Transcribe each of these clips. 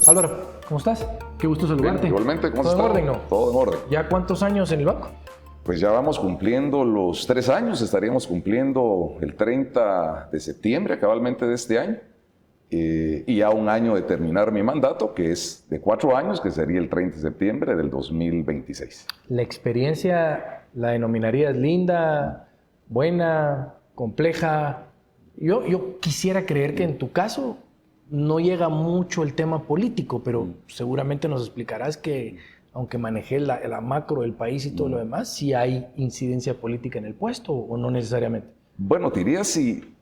Álvaro, ¿cómo estás? Qué gusto saludarte. Bien, igualmente, ¿cómo estás? ¿Todo en orden, no? Todo en orden. ¿Ya cuántos años en el banco? Pues ya vamos cumpliendo los 3 años, estaríamos cumpliendo el 30 de septiembre, cabalmente de este año, y ya un año de terminar mi mandato, que es de 4 años, que sería el 30 de septiembre del 2026. ¿La experiencia la denominarías linda, buena, compleja? Yo quisiera creer que en tu caso no llega mucho el tema político, pero seguramente nos explicarás que aunque manejé la macro del país y todo lo demás, sí hay incidencia política en el puesto o no necesariamente. Bueno, te diría si...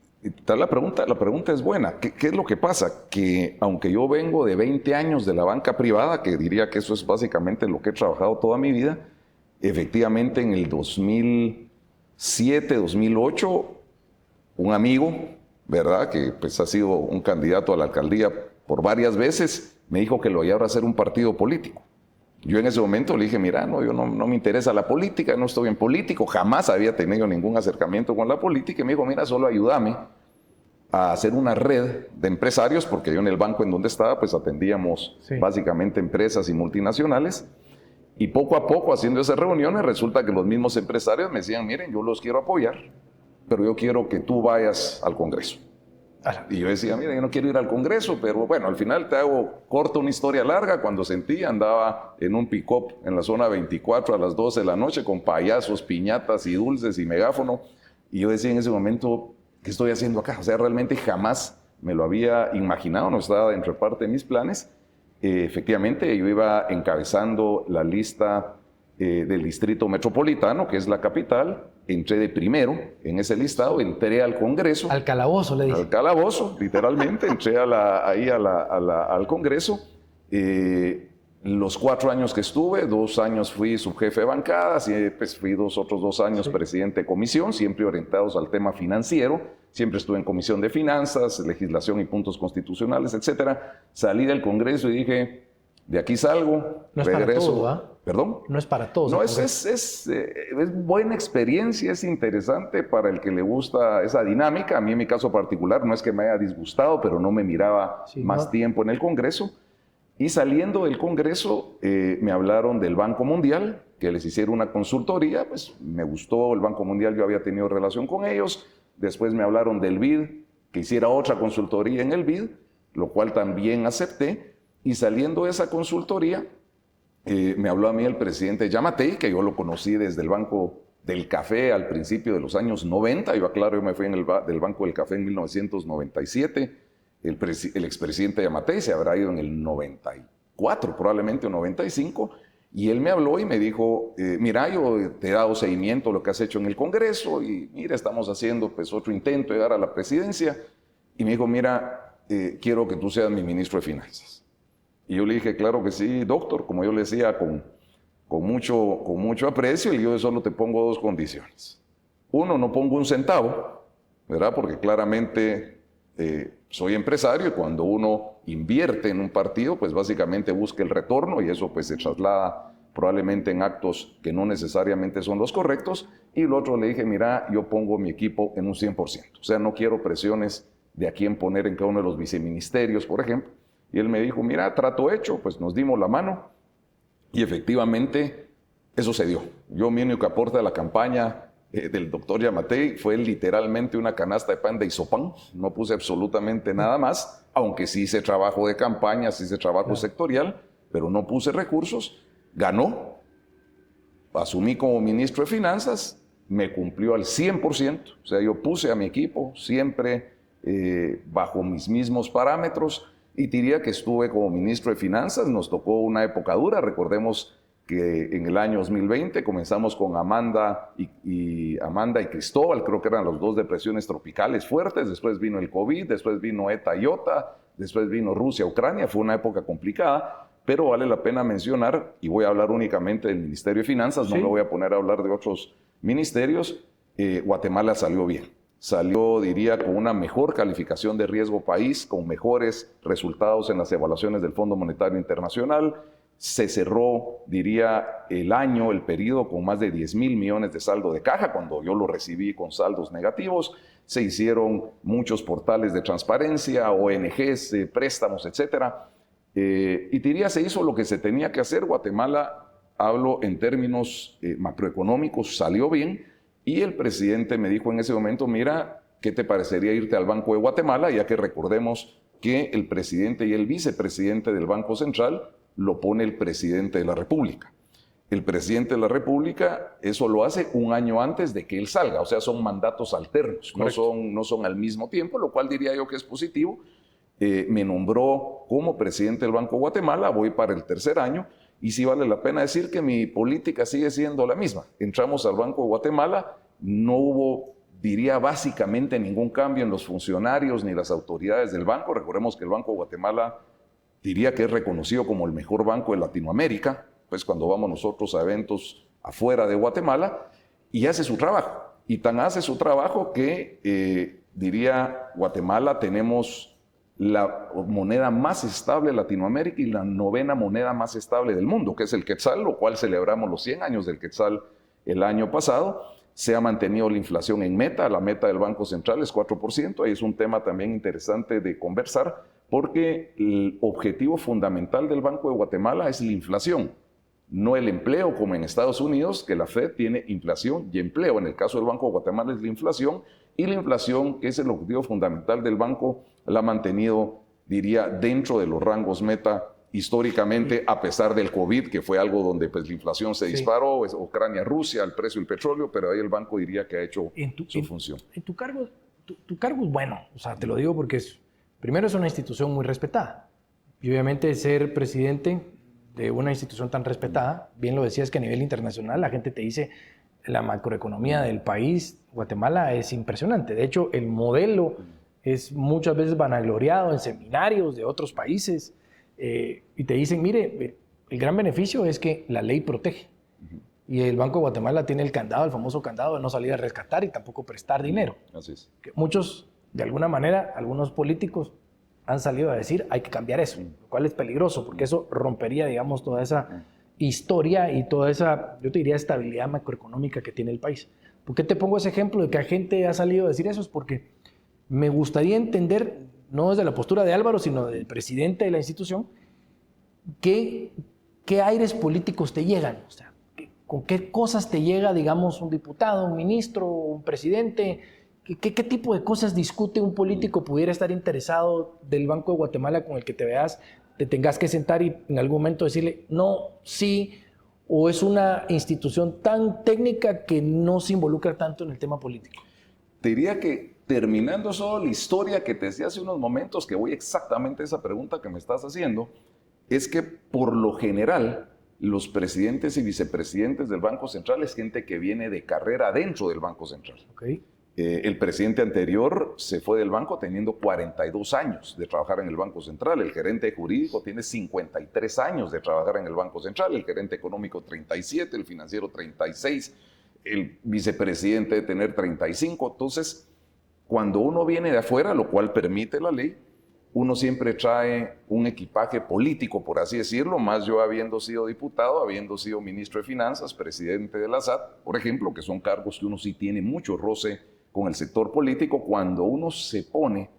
La pregunta es buena. ¿Qué es lo que pasa? Que aunque yo vengo de 20 años de la banca privada, que diría que eso es básicamente lo que he trabajado toda mi vida, efectivamente en el 2007, 2008, un amigo, ¿verdad?, que pues ha sido un candidato a la alcaldía por varias veces, me dijo que lo llevara a hacer un partido político. Yo en ese momento le dije, mira, yo no me interesa la política, no estoy en político, jamás había tenido ningún acercamiento con la política, y me dijo, mira, solo ayúdame a hacer una red de empresarios, porque yo en el banco en donde estaba, pues atendíamos básicamente empresas y multinacionales, y poco a poco haciendo esas reuniones, resulta que los mismos empresarios me decían, miren, yo los quiero apoyar, pero yo quiero que tú vayas al Congreso. Y yo decía, mira, yo no quiero ir al Congreso, pero bueno, al final te hago corta una historia larga. Cuando sentí, andaba en un pick-up en la zona 24 a las 12 de la noche con payasos, piñatas y dulces y megáfono. Y yo decía en ese momento, ¿qué estoy haciendo acá? O sea, realmente jamás me lo había imaginado, no estaba dentro de parte de mis planes. Efectivamente, yo iba encabezando la lista del Distrito Metropolitano, que es la capital. Entré de primero en ese listado, entré al Congreso. Al calabozo, le dije. Al calabozo, literalmente, entré al Congreso. Los 4 años que estuve, 2 años fui subjefe de bancadas, y pues fui otros 2 años presidente de comisión, siempre orientados al tema financiero. Siempre estuve en comisión de finanzas, legislación y puntos constitucionales, etcétera. Salí del Congreso y dije, de aquí salgo, no regreso. Es para todos, ¿verdad? ¿Perdón? No es para todos. No, es buena experiencia, es interesante para el que le gusta esa dinámica. A mí en mi caso particular no es que me haya disgustado, pero no me miraba más tiempo en el Congreso. Y saliendo del Congreso me hablaron del Banco Mundial, que les hiciera una consultoría. Pues me gustó el Banco Mundial, yo había tenido relación con ellos. Después me hablaron del BID, que hiciera otra consultoría en el BID, lo cual también acepté. Y saliendo de esa consultoría, me habló a mí el presidente Yamatei, que yo lo conocí desde el Banco del Café al principio de los años 90. Yo aclaro, yo me fui del Banco del Café en 1997. El expresidente Yamatei se habrá ido en el 94, probablemente, o 95. Y él me habló y me dijo, mira, yo te he dado seguimiento a lo que has hecho en el Congreso y mira, estamos haciendo pues otro intento de llegar a la presidencia. Y me dijo, mira, quiero que tú seas mi ministro de Finanzas. Y yo le dije, claro que sí, doctor, como yo le decía, con mucho aprecio, y yo solo te pongo 2 condiciones. 1, no pongo un centavo, ¿verdad? Porque claramente soy empresario y cuando uno invierte en un partido, pues básicamente busca el retorno y eso pues se traslada probablemente en actos que no necesariamente son los correctos. Y lo otro le dije, mira, yo pongo mi equipo en un 100%. O sea, no quiero presiones de a quién poner en cada uno de los viceministerios, por ejemplo. Y él me dijo, mira, trato hecho, pues nos dimos la mano. Y efectivamente, eso se dio. Yo, mi único aporte a la campaña del doctor Yamatei fue literalmente una canasta de pan de Izopán. No puse absolutamente nada más, aunque sí hice trabajo de campaña, sí hice trabajo sectorial, pero no puse recursos. Ganó. Asumí como ministro de Finanzas, me cumplió al 100%. O sea, yo puse a mi equipo siempre bajo mis mismos parámetros. Y diría que estuve como ministro de Finanzas, nos tocó una época dura. Recordemos que en el año 2020 comenzamos con Amanda y Cristóbal, creo que eran las 2 depresiones tropicales fuertes. Después vino el COVID, después vino ETA y OTA, después vino Rusia, Ucrania. Fue una época complicada, pero vale la pena mencionar, y voy a hablar únicamente del Ministerio de Finanzas, no me voy a poner a hablar de otros ministerios. Guatemala salió bien. Salió, diría, con una mejor calificación de riesgo país, con mejores resultados en las evaluaciones del Fondo Monetario Internacional. Se cerró, diría, el periodo con más de 10,000 millones de saldo de caja, cuando yo lo recibí con saldos negativos. Se hicieron muchos portales de transparencia, ONGs, préstamos, etcétera. Y te diría, se hizo lo que se tenía que hacer. Guatemala, hablo en términos macroeconómicos, salió bien. Y el presidente me dijo en ese momento, mira, ¿qué te parecería irte al Banco de Guatemala? Ya que recordemos que el presidente y el vicepresidente del Banco Central lo pone el presidente de la República. El presidente de la República eso lo hace un año antes de que él salga, o sea, son mandatos alternos, no son al mismo tiempo, lo cual diría yo que es positivo. Me nombró como presidente del Banco de Guatemala, voy para el tercer año, y sí vale la pena decir que mi política sigue siendo la misma. Entramos al Banco de Guatemala, no hubo, diría, básicamente ningún cambio en los funcionarios ni las autoridades del banco. Recordemos que el Banco de Guatemala diría que es reconocido como el mejor banco de Latinoamérica, pues cuando vamos nosotros a eventos afuera de Guatemala, y hace su trabajo. Y tan hace su trabajo que, diría, Guatemala tenemos la moneda más estable de Latinoamérica y la 9ª moneda más estable del mundo, que es el Quetzal, lo cual celebramos los 100 años del Quetzal el año pasado. Se ha mantenido la inflación en meta, la meta del Banco Central es 4%, ahí es un tema también interesante de conversar, porque el objetivo fundamental del Banco de Guatemala es la inflación, no el empleo como en Estados Unidos, que la Fed tiene inflación y empleo. En el caso del Banco de Guatemala es la inflación, y la inflación, que es el objetivo fundamental del banco, la ha mantenido, diría, dentro de los rangos meta históricamente, a pesar del COVID, que fue algo donde pues, la inflación se disparó, Ucrania, Rusia, el precio del petróleo, pero ahí el banco diría que ha hecho su función. En tu cargo es bueno, o sea, te lo digo porque primero es una institución muy respetada, y obviamente ser presidente de una institución tan respetada, bien lo decías que a nivel internacional la gente te dice la macroeconomía del país, Guatemala, es impresionante. De hecho, el modelo es muchas veces vanagloriado en seminarios de otros países, y te dicen, mire, el gran beneficio es que la ley protege. Y el Banco de Guatemala tiene el candado, el famoso candado de no salir a rescatar y tampoco prestar dinero. Así es. Que muchos, de alguna manera, algunos políticos han salido a decir, hay que cambiar eso, lo cual es peligroso, porque eso rompería, digamos, toda esa historia y toda esa, yo te diría, estabilidad macroeconómica que tiene el país. ¿Por qué te pongo ese ejemplo de que la gente ha salido a decir eso? Es porque me gustaría entender, no desde la postura de Álvaro, sino del presidente de la institución, qué aires políticos te llegan, o sea, con qué cosas te llega, digamos, un diputado, un ministro, un presidente. ¿Qué tipo de cosas discute un político pudiera estar interesado del Banco de Guatemala con el que te veas, te tengas que sentar y en algún momento decirle no, sí, o es una institución tan técnica que no se involucra tanto en el tema político? Te diría que terminando solo la historia que te decía hace unos momentos, que voy exactamente a esa pregunta que me estás haciendo, es que por lo general los presidentes y vicepresidentes del Banco Central es gente que viene de carrera dentro del Banco Central. Okay. El presidente anterior se fue del banco teniendo 42 años de trabajar en el Banco Central. El gerente jurídico tiene 53 años de trabajar en el Banco Central. El gerente económico 37, el financiero 36, el vicepresidente de tener 35. Entonces, cuando uno viene de afuera, lo cual permite la ley, uno siempre trae un equipaje político, por así decirlo, más yo habiendo sido diputado, habiendo sido ministro de Finanzas, presidente de la SAT, por ejemplo, que son cargos que uno sí tiene mucho roce con el sector político. Cuando uno se pone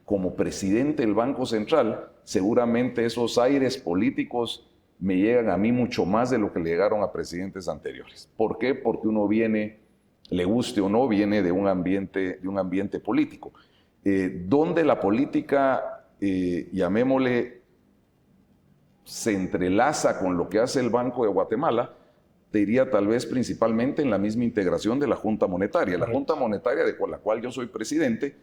como presidente del Banco Central, seguramente esos aires políticos me llegan a mí mucho más de lo que le llegaron a presidentes anteriores. ¿Por qué? Porque uno viene, le guste o no, viene de un ambiente político. Donde la política, llamémosle, se entrelaza con lo que hace el Banco de Guatemala, te diría tal vez principalmente en la misma integración de la Junta Monetaria. La Junta Monetaria, de la cual yo soy presidente,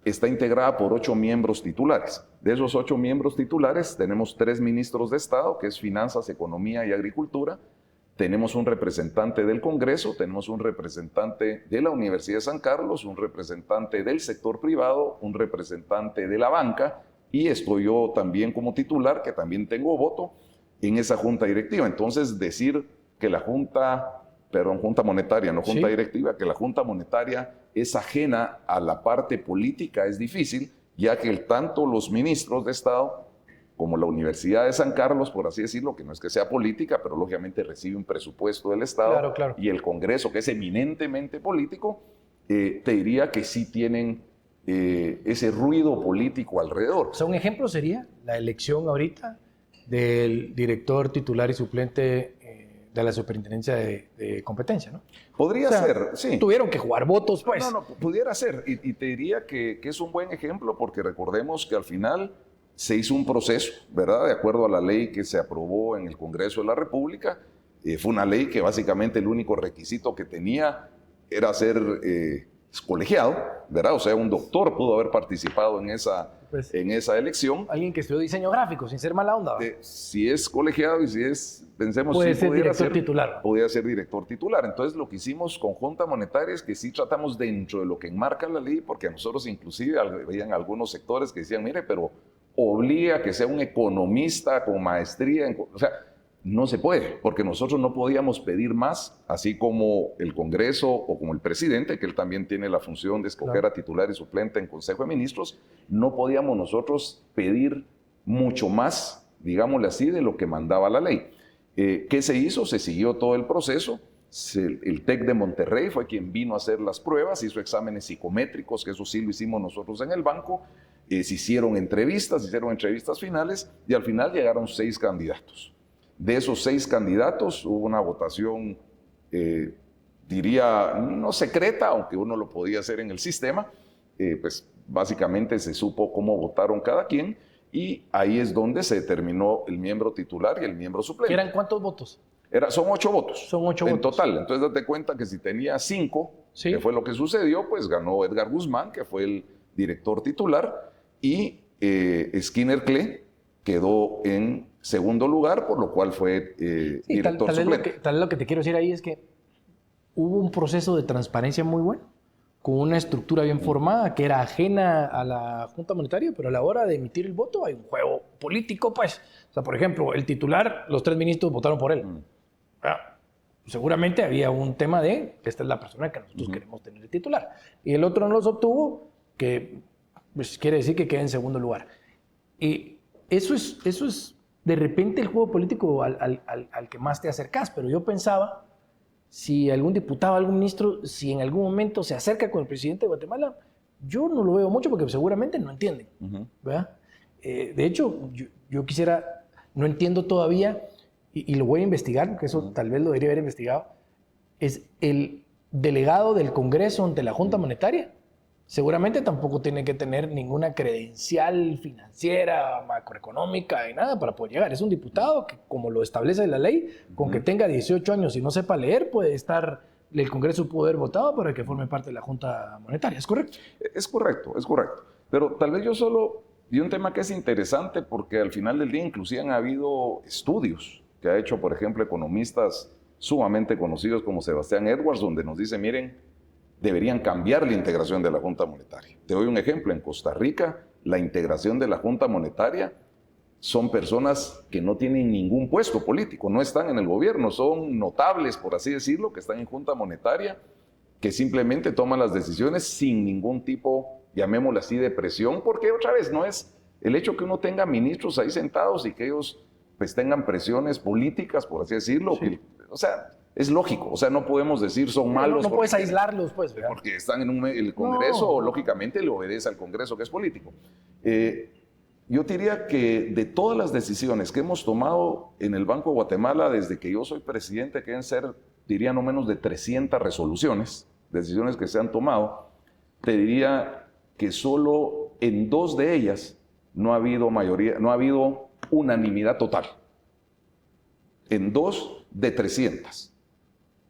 está integrada por 8 miembros titulares. De esos 8 miembros titulares tenemos 3 ministros de Estado, que es Finanzas, Economía y Agricultura. Tenemos un representante del Congreso, tenemos un representante de la Universidad de San Carlos, un representante del sector privado, un representante de la banca, y estoy yo también como titular, que también tengo voto en esa junta directiva. Entonces, decir que la Junta Monetaria, no Junta Directiva, que la Junta Monetaria es ajena a la parte política es difícil, ya que tanto los ministros de Estado como la Universidad de San Carlos, por así decirlo, que no es que sea política, pero lógicamente recibe un presupuesto del Estado, y el Congreso, que es eminentemente político, te diría que sí tienen ese ruido político alrededor. O sea, un ejemplo sería la elección ahorita del director titular y suplente de la Superintendencia de Competencia, ¿no? Podría ser, sí. Tuvieron que jugar votos, pues. No, pudiera ser. Y te diría que es un buen ejemplo porque recordemos que al final se hizo un proceso, ¿verdad? De acuerdo a la ley que se aprobó en el Congreso de la República. Fue una ley que básicamente el único requisito que tenía era ser colegiado, ¿verdad? O sea, un doctor pudo haber participado en esa elección. Alguien que estudió diseño gráfico, sin ser mala onda. Si es colegiado y si es, pensemos, puede si ser director titular. Podría ser director titular. Entonces, lo que hicimos con Junta Monetaria es que sí tratamos dentro de lo que enmarca la ley, porque a nosotros inclusive habían algunos sectores que decían, mire, pero obliga a que sea un economista con maestría, o sea, no se puede, porque nosotros no podíamos pedir más, así como el Congreso o como el presidente, que él también tiene la función de escoger a titular y suplente en Consejo de Ministros, no podíamos nosotros pedir mucho más, digámosle así, de lo que mandaba la ley. ¿Qué se hizo? Se siguió todo el proceso. El TEC de Monterrey fue quien vino a hacer las pruebas, hizo exámenes psicométricos, que eso sí lo hicimos nosotros en el banco, se hicieron entrevistas finales y al final llegaron 6 candidatos. De esos 6 candidatos hubo una votación, diría, no secreta, aunque uno lo podía hacer en el sistema, pues básicamente se supo cómo votaron cada quien y ahí es donde se determinó el miembro titular y el miembro suplente. ¿Eran cuántos votos? Son 8 votos. Son 8 en votos. total. Entonces date cuenta que si tenía 5, ¿sí?, que fue lo que sucedió, pues ganó Edgar Guzmán, que fue el director titular, y Skinner Klee quedó en segundo lugar, por lo cual fue director suplente. Tal vez lo que te quiero decir ahí es que hubo un proceso de transparencia muy bueno, con una estructura bien formada, que era ajena a la Junta Monetaria, pero a la hora de emitir el voto hay un juego político, pues. O sea, por ejemplo, el titular, los 3 ministros votaron por él. Seguramente había un tema de que esta es la persona que nosotros queremos tener de titular. Y el otro no los obtuvo, que pues, quiere decir que queda en segundo lugar. Y eso es de repente el juego político al que más te acercas. Pero yo pensaba, si algún diputado, algún ministro, si en algún momento se acerca con el presidente de Guatemala, yo no lo veo mucho porque seguramente no entienden. ¿Verdad? De hecho, yo quisiera, no entiendo todavía, y lo voy a investigar, porque eso tal vez lo debería haber investigado, es el delegado del Congreso ante la Junta Monetaria. Seguramente tampoco tiene que tener ninguna credencial financiera, macroeconómica y nada para poder llegar. Es un diputado que, como lo establece la ley, con que tenga 18 años y no sepa leer, puede estar, el Congreso pudo haber votado para que forme parte de la Junta Monetaria. ¿Es correcto? Es correcto. Pero tal vez yo solo vi un tema que es interesante porque al final del día inclusive han habido estudios que ha hecho, por ejemplo, economistas sumamente conocidos como Sebastián Edwards, donde nos dice, miren, deberían cambiar la integración de la Junta Monetaria. Te doy un ejemplo. En Costa Rica, la integración de la Junta Monetaria son personas que no tienen ningún puesto político, no están en el gobierno, son notables, por así decirlo, que están en Junta Monetaria, que simplemente toman las decisiones sin ningún tipo, llamémoslo así, de presión, porque otra vez no es el hecho que uno tenga ministros ahí sentados y que ellos pues tengan presiones políticas, por así decirlo, sí. O sea, es lógico, o sea, no podemos decir son malos. No puedes aislarlos, pues, ¿verdad? Porque están en el Congreso, o lógicamente le obedece al Congreso, que es político. Yo diría que de todas las decisiones que hemos tomado en el Banco de Guatemala, desde que yo soy presidente, que deben ser, diría, no menos de 300 resoluciones, decisiones que se han tomado, te diría que solo en 2 de ellas no ha habido mayoría, no ha habido unanimidad total. En 2 de 300.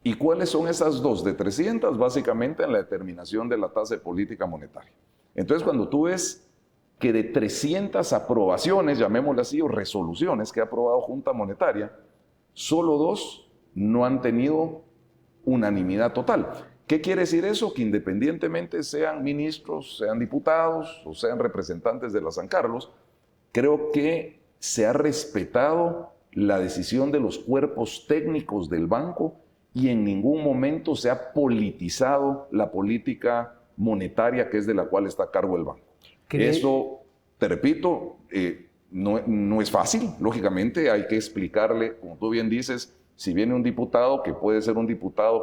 ¿Y cuáles son esas 2 de 300? Básicamente en la determinación de la tasa de política monetaria. Entonces, cuando tú ves que de 300 aprobaciones, llamémosle así, o resoluciones que ha aprobado Junta Monetaria, solo 2 no han tenido unanimidad total. ¿Qué quiere decir eso? Que independientemente sean ministros, sean diputados o sean representantes de la San Carlos, creo que se ha respetado la decisión de los cuerpos técnicos del banco y en ningún momento se ha politizado la política monetaria que es de la cual está a cargo el banco. Eso, te repito, no es fácil. Lógicamente hay que explicarle, como tú bien dices, si viene un diputado, que puede ser un diputado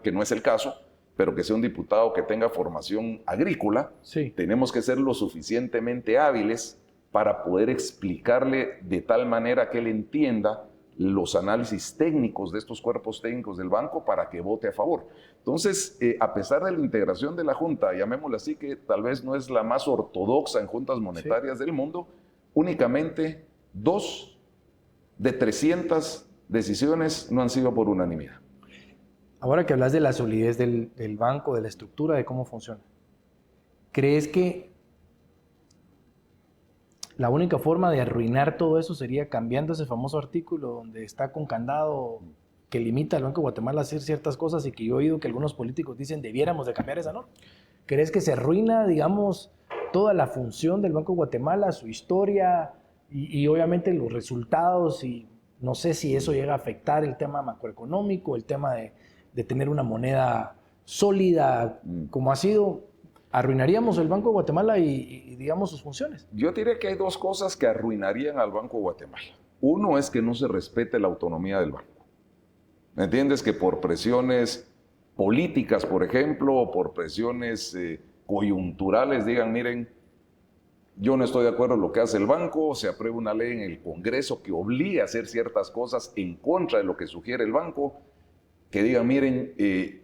que no es el caso, pero que sea un diputado que tenga formación agrícola, Sí. tenemos que ser lo suficientemente hábiles para poder explicarle de tal manera que él entienda los análisis técnicos de estos cuerpos técnicos del banco para que vote a favor. Entonces, a pesar de la integración de la Junta, llamémosla así, que tal vez no es la más ortodoxa en juntas monetarias del mundo, únicamente 2 de 300 decisiones no han sido por unanimidad. Ahora que hablas de la solidez del banco, de la estructura, de cómo funciona, ¿crees que la única forma de arruinar todo eso sería cambiando ese famoso artículo donde está con candado que limita al Banco de Guatemala a hacer ciertas cosas y que yo he oído que algunos políticos dicen debiéramos de cambiar esa norma? ¿Crees que se arruina, digamos, toda la función del Banco de Guatemala, su historia y obviamente los resultados? Y no sé si eso llega a afectar el tema macroeconómico, el tema de tener una moneda sólida como ha sido. ¿Arruinaríamos el Banco de Guatemala y digamos, sus funciones? Yo diría que hay 2 cosas que arruinarían al Banco de Guatemala. Uno es que no se respete la autonomía del banco. ¿Me entiendes? Que por presiones políticas, por ejemplo, o por presiones coyunturales digan, miren, yo no estoy de acuerdo en lo que hace el banco, se aprueba una ley en el Congreso que obliga a hacer ciertas cosas en contra de lo que sugiere el banco, que digan, miren,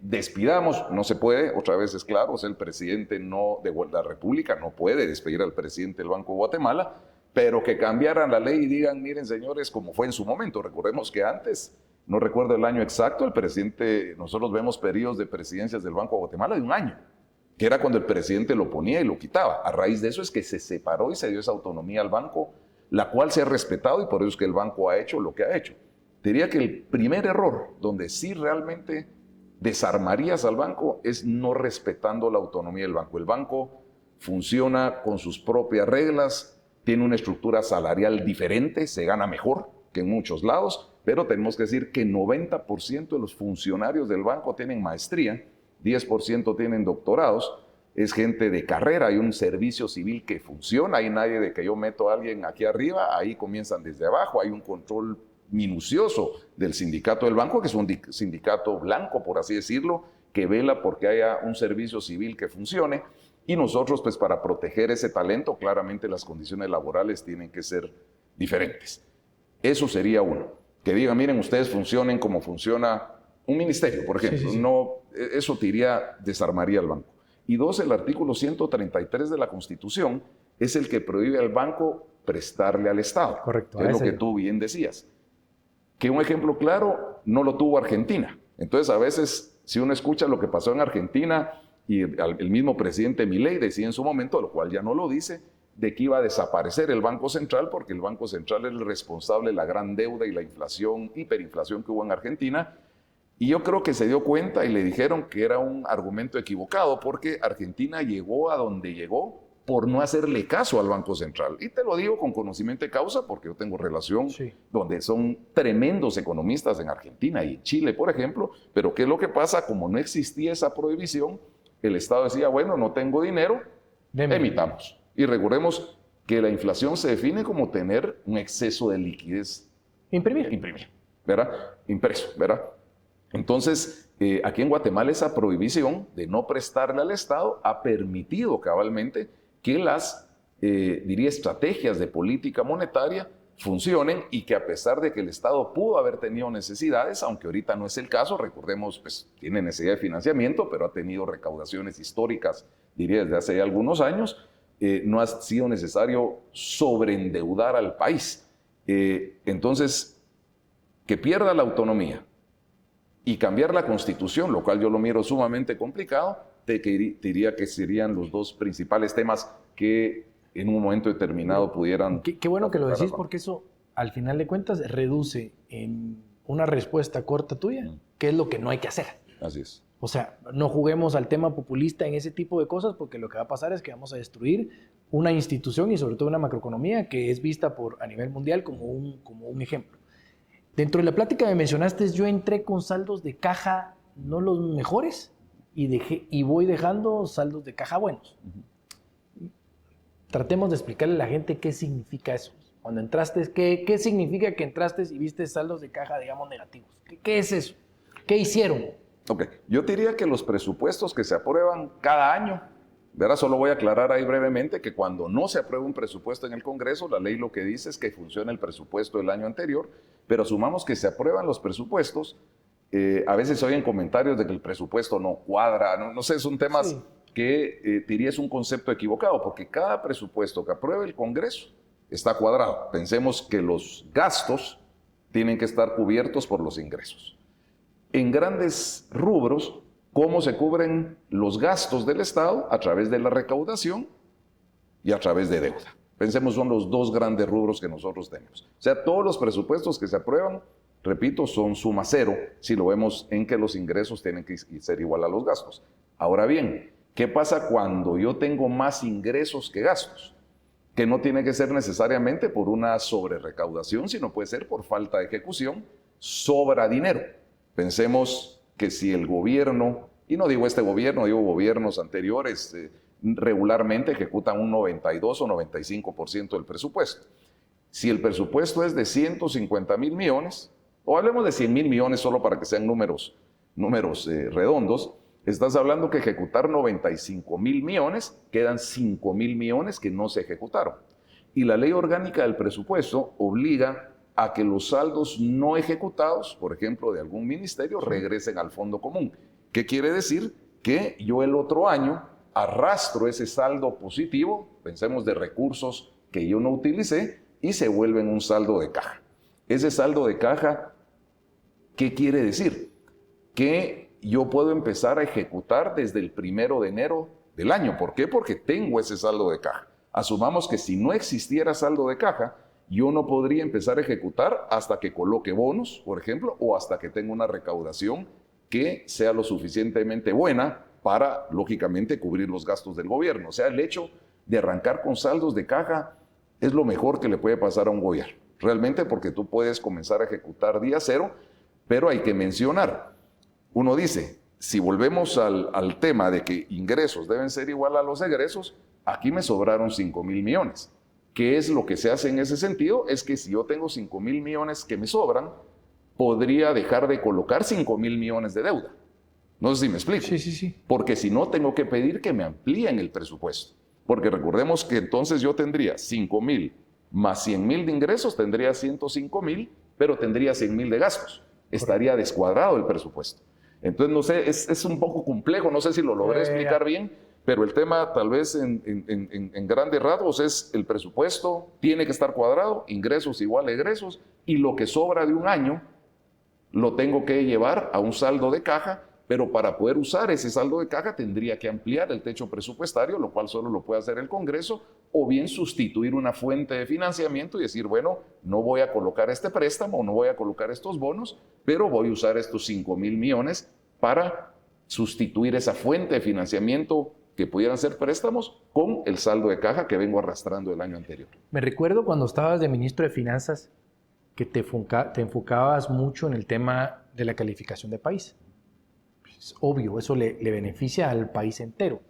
despidamos, no se puede, otra vez es claro, o sea, el presidente de la República no puede despedir al presidente del Banco de Guatemala, pero que cambiaran la ley y digan, miren señores, como fue en su momento, recordemos que antes, no recuerdo el año exacto, el presidente, nosotros vemos periodos de presidencias del Banco de Guatemala de 1 año, que era cuando el presidente lo ponía y lo quitaba. A raíz de eso es que se separó y se dio esa autonomía al banco, la cual se ha respetado y por eso es que el banco ha hecho lo que ha hecho. Diría que el primer error donde sí realmente desarmarías al banco es no respetando la autonomía del banco. El banco funciona con sus propias reglas, tiene una estructura salarial diferente, se gana mejor que en muchos lados, pero tenemos que decir que 90% de los funcionarios del banco tienen maestría, 10% tienen doctorados, es gente de carrera, hay un servicio civil que funciona, hay nadie de que yo meto a alguien aquí arriba, ahí comienzan desde abajo, hay un control minucioso del sindicato del banco, que es un sindicato blanco, por así decirlo, que vela porque haya un servicio civil que funcione, y nosotros, pues para proteger ese talento, claramente las condiciones laborales tienen que ser diferentes. Eso sería uno, que digan, miren, ustedes funcionen como funciona un ministerio, por ejemplo, no, eso desarmaría al banco. Y 2, el artículo 133 de la Constitución es el que prohíbe al banco prestarle al Estado. Correcto. Es lo que tú bien decías. Que un ejemplo claro no lo tuvo Argentina. Entonces, a veces, si uno escucha lo que pasó en Argentina y el mismo presidente Milei decía en su momento, lo cual ya no lo dice, de que iba a desaparecer el Banco Central porque el Banco Central es el responsable de la gran deuda y la inflación, hiperinflación que hubo en Argentina. Y yo creo que se dio cuenta y le dijeron que era un argumento equivocado porque Argentina llegó a donde llegó por no hacerle caso al Banco Central. Y te lo digo con conocimiento de causa porque yo tengo relación donde son tremendos economistas en Argentina y en Chile, por ejemplo, pero ¿qué es lo que pasa? Como no existía esa prohibición, el Estado decía, bueno, no tengo dinero, emitamos. Y recordemos que la inflación se define como tener un exceso de liquidez. Imprimir, ¿verdad? Impreso, ¿verdad? Entonces, aquí en Guatemala esa prohibición de no prestarle al Estado ha permitido cabalmente que las, diría, estrategias de política monetaria funcionen y que a pesar de que el Estado pudo haber tenido necesidades, aunque ahorita no es el caso, recordemos, pues tiene necesidad de financiamiento, pero ha tenido recaudaciones históricas, diría, desde hace algunos años, no ha sido necesario sobreendeudar al país. Entonces, que pierda la autonomía y cambiar la Constitución, lo cual yo lo miro sumamente complicado, te diría que serían los 2 principales temas que en un momento determinado pudieran... Qué bueno que lo decís, porque eso, al final de cuentas, reduce en una respuesta corta tuya, qué es lo que no hay que hacer. Así es. O sea, no juguemos al tema populista en ese tipo de cosas, porque lo que va a pasar es que vamos a destruir una institución y sobre todo una macroeconomía que es vista a nivel mundial como un ejemplo. Dentro de la plática que me mencionaste, yo entré con saldos de caja no los mejores y voy dejando saldos de caja buenos. Tratemos de explicarle a la gente qué significa eso. Cuando entraste, ¿qué significa que entraste y viste saldos de caja, digamos, negativos? ¿Qué es eso? ¿Qué hicieron? Ok, yo diría que los presupuestos que se aprueban cada año, ¿verdad? Solo voy a aclarar ahí brevemente que cuando no se aprueba un presupuesto en el Congreso, la ley lo que dice es que funciona el presupuesto del año anterior, pero asumamos que se aprueban los presupuestos, a veces se oyen comentarios de que el presupuesto no cuadra, no sé, son temas Sí. que diría es un concepto equivocado, porque cada presupuesto que apruebe el Congreso está cuadrado. Pensemos que los gastos tienen que estar cubiertos por los ingresos. En grandes rubros, ¿cómo se cubren los gastos del Estado? A través de la recaudación y a través de deuda. Pensemos, son los dos grandes rubros que nosotros tenemos. O sea, todos los presupuestos que se aprueban, repito, son suma cero si lo vemos en que los ingresos tienen que ser igual a los gastos. Ahora bien, ¿qué pasa cuando yo tengo más ingresos que gastos? Que no tiene que ser necesariamente por una sobrerecaudación, sino puede ser por falta de ejecución, sobra dinero. Pensemos que si el gobierno, y no digo este gobierno, digo gobiernos anteriores, regularmente ejecutan un 92 o 95% del presupuesto. Si el presupuesto es de 150,000 millones, o hablemos de 100,000 millones solo para que sean números redondos, estás hablando que ejecutar 95,000 millones, quedan 5,000 millones que no se ejecutaron. Y la ley orgánica del presupuesto obliga a que los saldos no ejecutados, por ejemplo, de algún ministerio, regresen al fondo común. ¿Qué quiere decir? Que yo el otro año arrastro ese saldo positivo, pensemos de recursos que yo no utilicé, y se vuelve en un saldo de caja. Ese saldo de caja, ¿qué quiere decir? Que yo puedo empezar a ejecutar desde el 1 de enero del año. ¿Por qué? Porque tengo ese saldo de caja. Asumamos que si no existiera saldo de caja, yo no podría empezar a ejecutar hasta que coloque bonos, por ejemplo, o hasta que tenga una recaudación que sea lo suficientemente buena para, lógicamente, cubrir los gastos del gobierno. O sea, el hecho de arrancar con saldos de caja es lo mejor que le puede pasar a un gobierno. Realmente, porque tú puedes comenzar a ejecutar día cero, pero hay que mencionar, uno dice, si volvemos al tema de que ingresos deben ser igual a los egresos, aquí me sobraron 5,000 millones. ¿Qué es lo que se hace en ese sentido? Es que si yo tengo 5,000 millones que me sobran, podría dejar de colocar 5,000 millones de deuda. No sé si me explico. Sí. Porque si no, tengo que pedir que me amplíen el presupuesto. Porque recordemos que entonces yo tendría 5,000 más 100,000 de ingresos, tendría 105,000, pero tendría 100,000 de gastos. Estaría descuadrado el presupuesto. Entonces, no sé, es un poco complejo, no sé si lo logré explicar bien, pero el tema tal vez en grandes rasgos es el presupuesto tiene que estar cuadrado, ingresos igual a egresos, y lo que sobra de un año lo tengo que llevar a un saldo de caja, pero para poder usar ese saldo de caja tendría que ampliar el techo presupuestario, lo cual solo lo puede hacer el Congreso, o bien sustituir una fuente de financiamiento y decir, bueno, no voy a colocar este préstamo, no voy a colocar estos bonos, pero voy a usar estos 5,000 millones para sustituir esa fuente de financiamiento que pudieran ser préstamos con el saldo de caja que vengo arrastrando el año anterior. Me recuerdo cuando estabas de ministro de Finanzas que te enfocabas mucho en el tema de la calificación de país. Es obvio, eso le beneficia al país entero.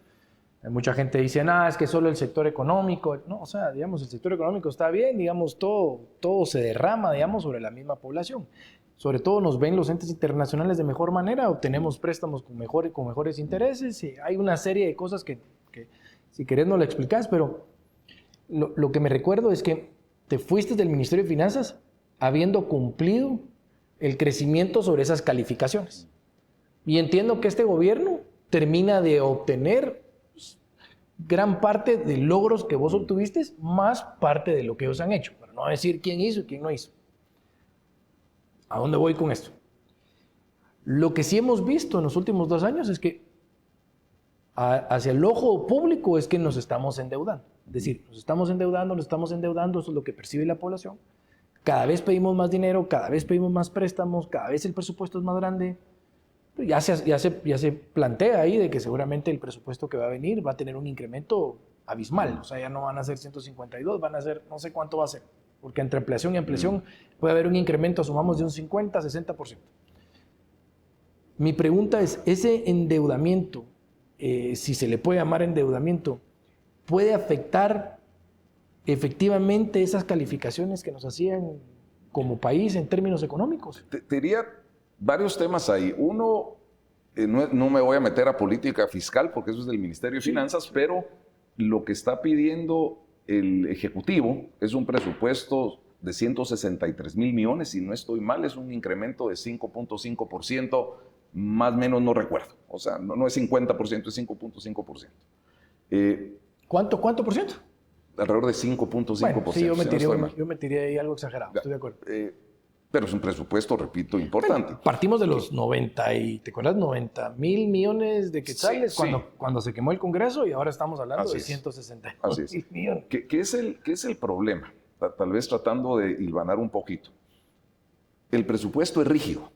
Hay mucha gente que dice, es que solo el sector económico. No, o sea, digamos, el sector económico está bien, digamos, todo se derrama, digamos, sobre la misma población. Sobre todo nos ven los entes internacionales de mejor manera, obtenemos préstamos con mejores intereses, y hay una serie de cosas que si querés no lo explicás, pero lo que me recuerdo es que te fuiste del Ministerio de Finanzas habiendo cumplido el crecimiento sobre esas calificaciones. Y entiendo que este gobierno termina de obtener gran parte de logros que vos obtuviste, más parte de lo que ellos han hecho, para no decir quién hizo y quién no hizo. ¿A dónde voy con esto? Lo que sí hemos visto en los últimos 2 años es que hacia el ojo público es que nos estamos endeudando. Es decir, nos estamos endeudando, eso es lo que percibe la población. Cada vez pedimos más dinero, cada vez pedimos más préstamos, cada vez el presupuesto es más grande. Ya se plantea ahí de que seguramente el presupuesto que va a venir va a tener un incremento abismal. O sea, ya no van a ser 152, van a ser, no sé cuánto va a ser. Porque entre ampliación y ampliación puede haber un incremento, asumamos, de un 50, 60%. Mi pregunta es, ¿ese endeudamiento, si se le puede llamar endeudamiento, puede afectar efectivamente esas calificaciones que nos hacían como país en términos económicos? Te diría varios temas ahí. Uno, no me voy a meter a política fiscal porque eso es del Ministerio de Finanzas, pero lo que está pidiendo el Ejecutivo es un presupuesto de 163 mil millones, si no estoy mal, es un incremento de 5.5%, más o menos no recuerdo. O sea, no es 50%, es 5.5%. ¿Cuánto por ciento? Alrededor de 5.5%. Bueno, sí, yo metería ahí algo exagerado, estoy de acuerdo. Pero es un presupuesto, repito, importante. Bueno, partimos de los 90 mil millones de quetzales cuando se quemó el Congreso y ahora estamos hablando de 160 mil millones. ¿Qué es el problema? Tal vez tratando de hilvanar un poquito. El presupuesto es rígido.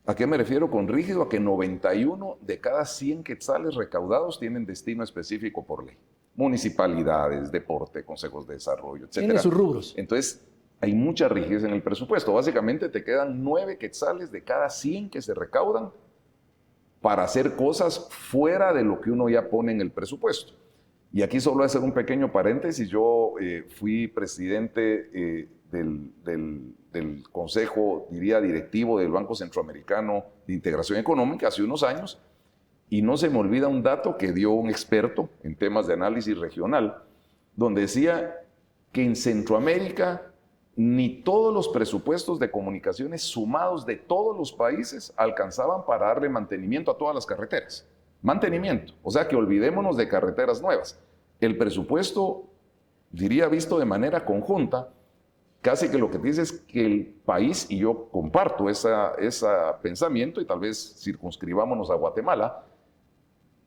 ¿A qué me refiero con rígido? A que 91 de cada 100 quetzales recaudados tienen destino específico por ley. Municipalidades, deporte, consejos de desarrollo, etc. Tiene sus rubros. Entonces, hay mucha rigidez en el presupuesto. Básicamente te quedan 9 quetzales de cada 100 que se recaudan para hacer cosas fuera de lo que uno ya pone en el presupuesto. Y aquí solo voy a hacer un pequeño paréntesis. Yo fui presidente del consejo, diría, directivo del Banco Centroamericano de Integración Económica hace unos años, y no se me olvida un dato que dio un experto en temas de análisis regional, donde decía que en Centroamérica ni todos los presupuestos de comunicaciones sumados de todos los países alcanzaban para darle mantenimiento a todas las carreteras. Mantenimiento, o sea que olvidémonos de carreteras nuevas. El presupuesto, diría, visto de manera conjunta, casi que lo que dice es que el país, y yo comparto ese pensamiento, y tal vez circunscribámonos a Guatemala,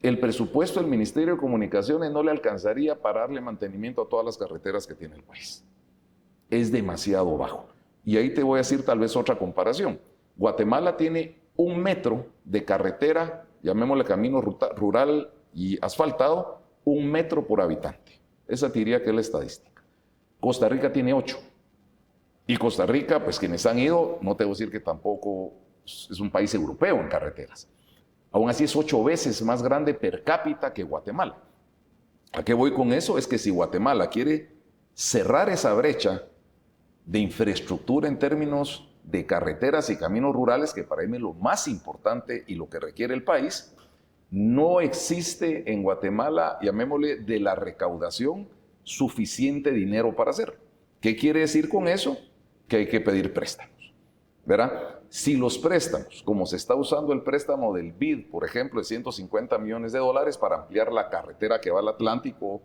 el presupuesto del Ministerio de Comunicaciones no le alcanzaría para darle mantenimiento a todas las carreteras que tiene el país. Es demasiado bajo. Y ahí te voy a decir tal vez otra comparación. Guatemala tiene 1 metro de carretera, llamémosle camino rural y asfaltado, 1 metro por habitante. Esa diría que es la estadística. Costa Rica tiene 8. Y Costa Rica, pues quienes han ido, no te voy a decir que tampoco es un país europeo en carreteras. Aún así es 8 veces más grande per cápita que Guatemala. ¿A qué voy con eso? Es que si Guatemala quiere cerrar esa brecha de infraestructura en términos de carreteras y caminos rurales, que para mí es lo más importante y lo que requiere el país, no existe en Guatemala, llamémosle, de la recaudación suficiente dinero para hacerlo. ¿Qué quiere decir con eso? Que hay que pedir préstamos, ¿verdad? Si los préstamos, como se está usando el préstamo del BID, por ejemplo, de 150 millones de dólares para ampliar la carretera que va al Atlántico,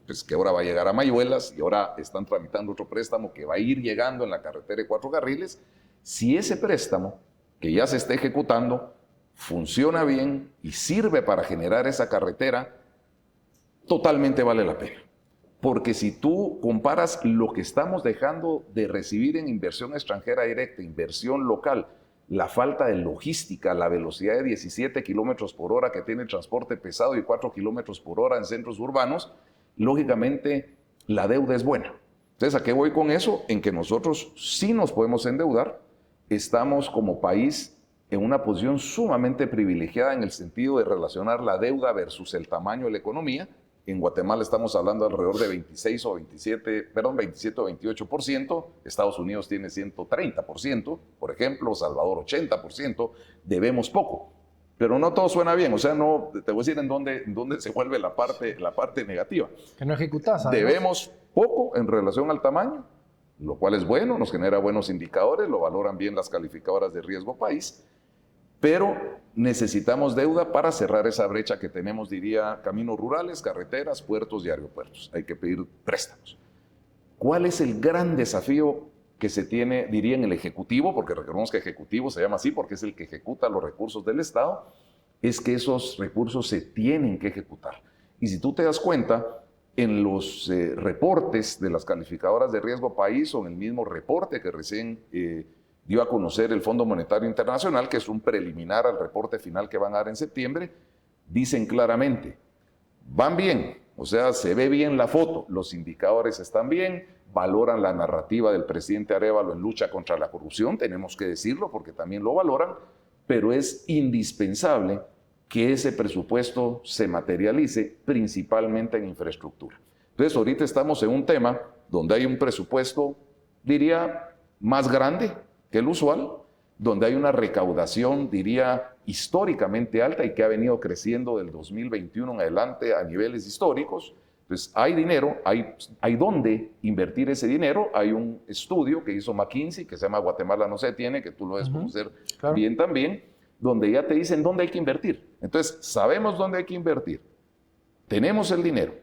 pues que ahora va a llegar a Mayuelas, y ahora están tramitando otro préstamo que va a ir llegando en la carretera de 4 carriles, si ese préstamo, que ya se está ejecutando, funciona bien y sirve para generar esa carretera, totalmente vale la pena. Porque si tú comparas lo que estamos dejando de recibir en inversión extranjera directa, inversión local, la falta de logística, la velocidad de 17 kilómetros por hora que tiene el transporte pesado y 4 kilómetros por hora en centros urbanos, lógicamente la deuda es buena. Entonces, ¿a qué voy con eso? En que nosotros sí nos podemos endeudar, estamos como país en una posición sumamente privilegiada en el sentido de relacionar la deuda versus el tamaño de la economía. En Guatemala estamos hablando alrededor de 27 o 28%, Estados Unidos tiene 130%, por ejemplo, Salvador 80%, debemos poco. Pero no todo suena bien, o sea, no, te voy a decir en dónde se vuelve la parte negativa. Que no ejecutás. Debemos poco en relación al tamaño, lo cual es bueno, nos genera buenos indicadores, lo valoran bien las calificadoras de riesgo país, pero necesitamos deuda para cerrar esa brecha que tenemos, diría, caminos rurales, carreteras, puertos y aeropuertos. Hay que pedir préstamos. ¿Cuál es el gran desafío que se tiene, diría, en el Ejecutivo? Porque recordemos que Ejecutivo se llama así porque es el que ejecuta los recursos del Estado. Es que esos recursos se tienen que ejecutar. Y si tú te das cuenta, en los reportes de las calificadoras de riesgo país o en el mismo reporte que recién dio a conocer el Fondo Monetario Internacional, que es un preliminar al reporte final que van a dar en septiembre, dicen claramente, van bien, o sea, se ve bien la foto, los indicadores están bien, valoran la narrativa del presidente Arévalo en lucha contra la corrupción, tenemos que decirlo porque también lo valoran, pero es indispensable que ese presupuesto se materialice principalmente en infraestructura. Entonces, ahorita estamos en un tema donde hay un presupuesto, diría, más grande que el usual, donde hay una recaudación, diría, históricamente alta y que ha venido creciendo del 2021 en adelante a niveles históricos. Entonces, hay dinero, hay dónde invertir ese dinero. Hay un estudio que hizo McKinsey, que se llama Guatemala no se detiene, que tú lo debes conocer bien también, donde ya te dicen dónde hay que invertir. Entonces, sabemos dónde hay que invertir. Tenemos el dinero,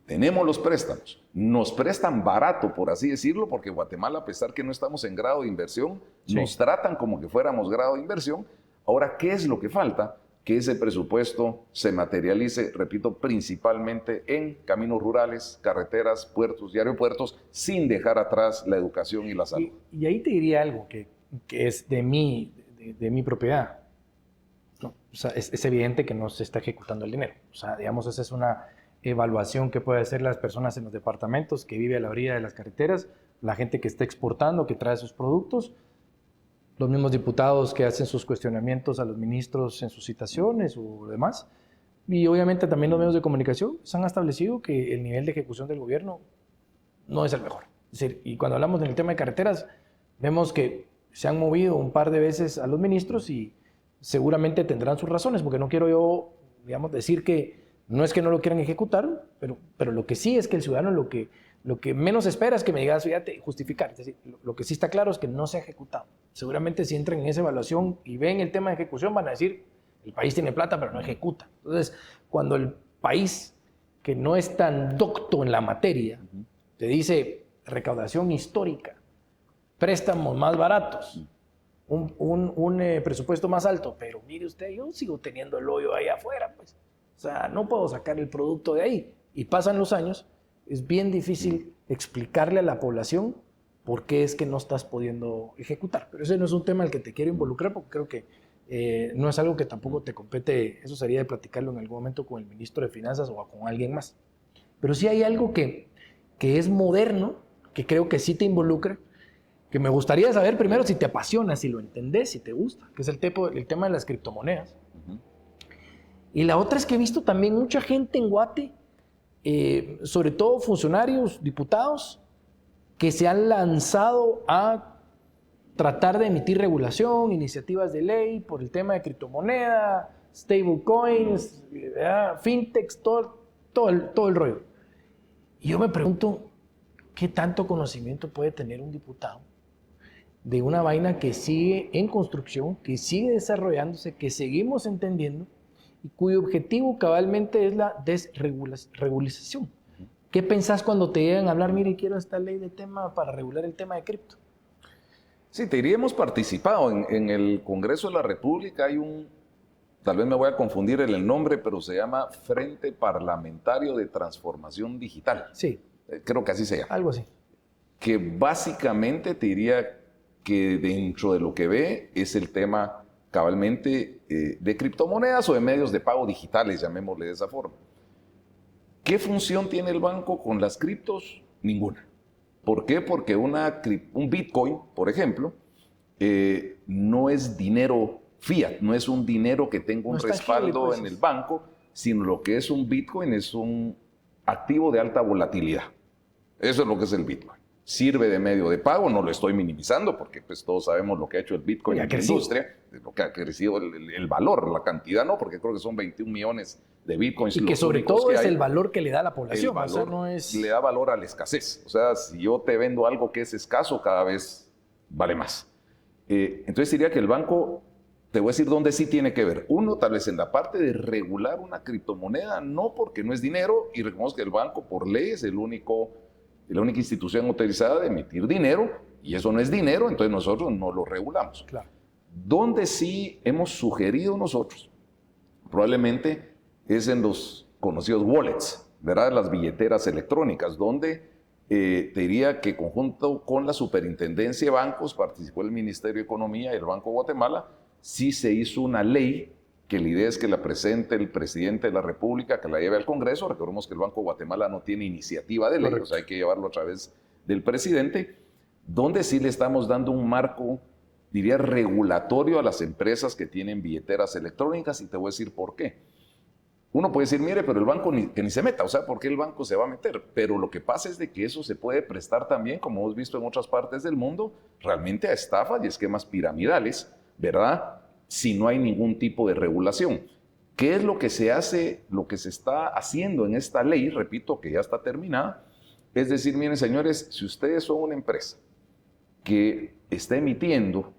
tenemos los préstamos, nos prestan barato, por así decirlo, porque Guatemala, a pesar que no estamos en grado de inversión, nos tratan como que fuéramos grado de inversión. Ahora, ¿qué es lo que falta? Que ese presupuesto se materialice, repito, principalmente en caminos rurales, carreteras, puertos y aeropuertos, sin dejar atrás la educación y la salud. Y ahí te diría algo que es de mi propiedad. No, o sea, es evidente que no se está ejecutando el dinero. O sea, digamos, esa es una evaluación que pueden hacer las personas en los departamentos, que vive a la orilla de las carreteras, la gente que está exportando, que trae sus productos, los mismos diputados que hacen sus cuestionamientos a los ministros en sus citaciones o demás. Y obviamente también los medios de comunicación se han establecido que el nivel de ejecución del gobierno no es el mejor. Es decir, y cuando hablamos del tema de carreteras, vemos que se han movido un par de veces a los ministros y seguramente tendrán sus razones, porque no quiero yo, digamos, decir que no es que no lo quieran ejecutar, pero lo que sí es que el ciudadano lo que menos espera es que me digas, fíjate, justificar. Es decir, lo que sí está claro es que no se ha ejecutado. Seguramente si entran en esa evaluación y ven el tema de ejecución, van a decir, el país tiene plata, pero no ejecuta. Entonces, cuando el país, que no es tan docto en la materia, te dice recaudación histórica, préstamos más baratos, un presupuesto más alto, pero mire usted, yo sigo teniendo el hoyo ahí afuera, pues. O sea, no puedo sacar el producto de ahí. Y pasan los años, es bien difícil explicarle a la población por qué es que no estás pudiendo ejecutar. Pero ese no es un tema al que te quiero involucrar, porque creo que no es algo que tampoco te compete. Eso sería de platicarlo en algún momento con el ministro de Finanzas o con alguien más. Pero sí hay algo que es moderno, que creo que sí te involucra, que me gustaría saber primero si te apasiona, si lo entendés, si te gusta, que es el tema de las criptomonedas. Y la otra es que he visto también mucha gente en Guate, sobre todo funcionarios, diputados, que se han lanzado a tratar de emitir regulación, iniciativas de ley por el tema de criptomoneda, stablecoins, fintechs, todo el rollo. Y yo me pregunto, ¿qué tanto conocimiento puede tener un diputado de una vaina que sigue en construcción, que sigue desarrollándose, que seguimos entendiendo y cuyo objetivo cabalmente es la desregulización? ¿Qué pensás cuando te llegan a hablar, mire, quiero esta ley de tema para regular el tema de cripto? Sí, te diría, hemos participado en el Congreso de la República. Hay tal vez me voy a confundir en el nombre, pero se llama Frente Parlamentario de Transformación Digital. Sí. Creo que así se llama. Algo así. Que básicamente te diría que dentro de lo que ve es el tema cabalmente de criptomonedas o de medios de pago digitales, llamémosle de esa forma. ¿Qué función tiene el banco con las criptos? Ninguna. ¿Por qué? Porque un Bitcoin, por ejemplo, no es dinero fiat, no es un dinero que tenga un respaldo pues en el banco, sino lo que es un Bitcoin es un activo de alta volatilidad. Eso es lo que es el Bitcoin. Sirve de medio de pago, no lo estoy minimizando porque pues todos sabemos lo que ha hecho el Bitcoin en la industria, lo que ha crecido el valor, la cantidad no, porque creo que son 21 millones de Bitcoins. Y que sobre todo es el valor que le da a la población. El valor, o sea, no es... le da valor a la escasez. O sea, si yo te vendo algo que es escaso, cada vez vale más. Entonces diría que el banco, te voy a decir dónde sí tiene que ver. Uno, tal vez en la parte de regular una criptomoneda, no porque no es dinero, y reconozco que el banco por ley es la única institución autorizada de emitir dinero, y eso no es dinero, entonces nosotros no lo regulamos. Claro. Donde sí hemos sugerido nosotros, probablemente es en los conocidos wallets, ¿verdad? Las billeteras electrónicas, donde te diría que conjunto con la Superintendencia de Bancos, participó el Ministerio de Economía y el Banco de Guatemala, sí se hizo una ley que la idea es que la presente el presidente de la República, que la lleve al Congreso. Recordemos que el Banco de Guatemala no tiene iniciativa de ley, o sea, hay que llevarlo a través del presidente, donde sí le estamos dando un marco, diría, regulatorio a las empresas que tienen billeteras electrónicas, y te voy a decir por qué. Uno puede decir, mire, pero el banco que ni se meta, o sea, ¿por qué el banco se va a meter? Pero lo que pasa es de que eso se puede prestar también, como hemos visto en otras partes del mundo, realmente a estafas y esquemas piramidales, ¿verdad? Si no hay ningún tipo de regulación. ¿Qué es lo que se hace, lo que se está haciendo en esta ley? Repito, que ya está terminada. Es decir, miren, señores, si ustedes son una empresa que está emitiendo